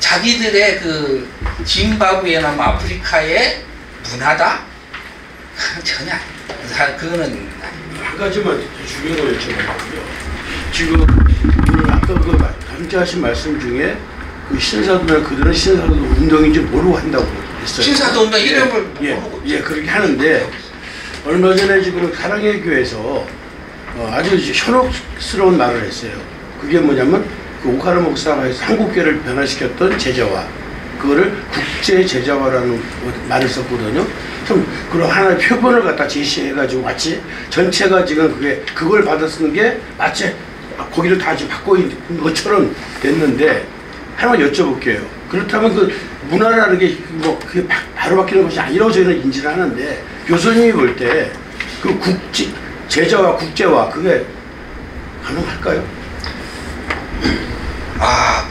자기들의 그 짐바브웨나 아프리카의 문화다? 그건 전혀 아닙니다. 그거는 한 가지만 중요한 걸 여쭤보고요. 지금 오늘 아까 그 강조하신 말씀 중에 그 신사도나 그들은 신사도 운동인지 모르고 한다고 했어요. 신사도 운동 이름을 모르고 그렇게 하는데 얼마 전에 지금 사랑의 교회에서 아주 현혹스러운 말을 했어요. 그게 뭐냐면 그 오카라 목사가 해서 한국교회를 변화시켰던 제자화 그거를 국제 제자화라는 말을 썼거든요. 좀 그런 하나의 표본을 갖다 제시해가지고 마치 전체가 지금 그걸 받아 쓰는 게 마치 거기를 다 지금 받고 있는 것처럼 됐는데 하나만 여쭤볼게요. 그렇다면 그 문화라는 게 뭐 그게 바로 바뀌는 것이 아니라고 저희는 인지를 하는데 교수님이 볼 때 그 제자화 국제화 그게 가능할까요?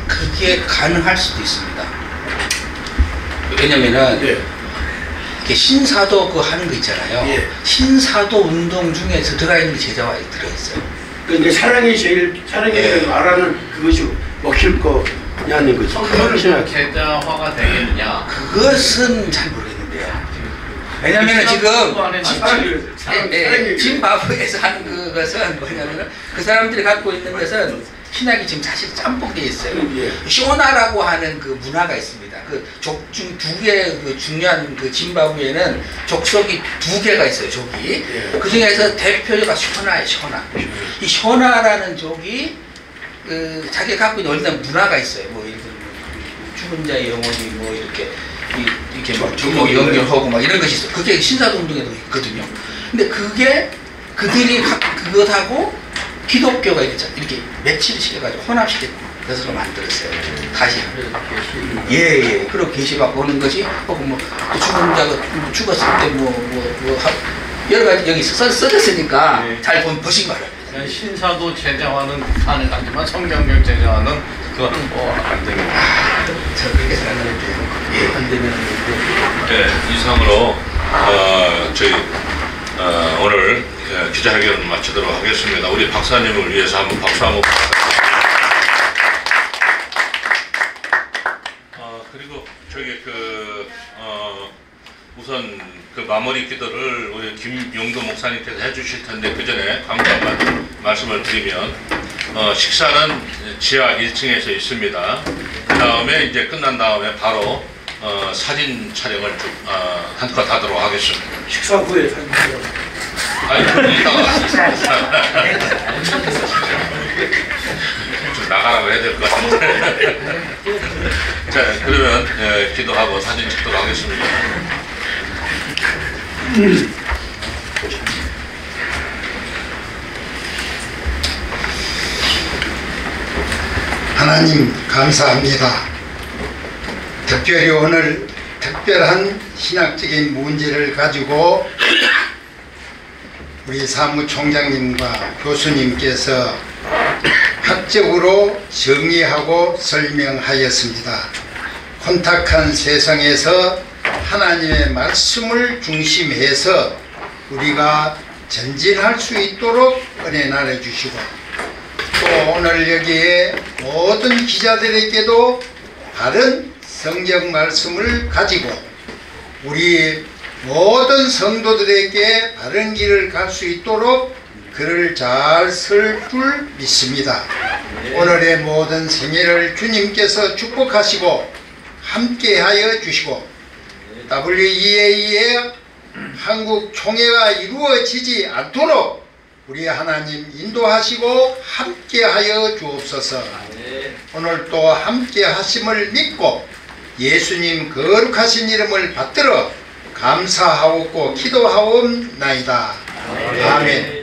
그게 가능할 수도 있습니다. 왜냐면은 이렇게 신사도 그 하는 거 있잖아요. 신사도 운동 중에서 들어가 있는 게 제자화에 들어있어요. 근데 사랑이 말하는 그것이 먹힐 거냐는 거죠. 성도를 제자화가 되겠느냐? 그것은 잘 모르겠는데요. 왜냐면은 지금 짐바브웨에서 하는 그것은 뭐냐면은 그 사람들이 갖고 있는 것은 신학이 지금 사실 짬뽕되어 있어요. 쇼나라고 하는 그 문화가 있습니다. 그 족중 두 개 그 중요한 그 짐바브웨는 족속이 두 개가 있어요. 족이. 그 중에서 대표가 쇼나예요. 쇼나. 이 쇼나라는 족이 그 자기가 갖고 있는 어떤 문화가 있어요. 뭐 예를 들면 죽은 자의 영혼이 뭐 이렇게 막 주먹 연결하고 막 이런 것이 있어요. 그게 신사도 운동에도 있거든요. 근데 그게 그들이 그것하고 기독교가 이렇게 매치를 시켜가지고 혼합시켜 그래서 만들었어요. 다시 그리고 계시받고 오는 것이 혹은 뭐 죽은 자가 죽었을 때 여러 가지 여기 써졌으니까 잘 보신 거예요. 신사도 제자화는 가능하지만 성경적 제자화는 그거는 뭐 안 됩니다. 저 그렇게 생각하는데요. 안 되면 이상으로 저희 오늘 기자회견을 마치도록 하겠습니다. 우리 박사님을 위해서 한번 박수 한번 그리고 저기 우선 그 마무리 기도를 우리 김용도 목사님께서 해주실 텐데 그 전에 간단한 말씀을 드리면 식사는 지하 1층에서 있습니다. 그 다음에 이제 끝난 다음에 바로 사진 촬영을 한껏 하도록 하겠습니다. 식사 후에 사진 촬영. 아니, 이따가 좀 나가라고 해야 될 것 같은데. 자, 그러면 기도하고 사진 찍도록 하겠습니다. 하나님 감사합니다. 특별히 오늘 특별한 신학적인 문제를 가지고 우리 사무총장님과 교수님께서 학적으로 정의하고 설명하였습니다. 혼탁한 세상에서 하나님의 말씀을 중심해서 우리가 전진할 수 있도록 은혜 나눠주시고 또 오늘 여기에 모든 기자들에게도 바른 성경 말씀을 가지고 우리 모든 성도들에게 바른 길을 갈 수 있도록 글을 잘 쓸 줄 믿습니다. 오늘의 모든 생애를 주님께서 축복하시고 함께하여 주시고 WEA의 한국 총회가 이루어지지 않도록 우리 하나님 인도하시고 함께하여 주옵소서. 오늘 또 함께하심을 믿고 예수님 거룩하신 이름을 받들어 감사하옵고 기도하옵나이다. 아멘.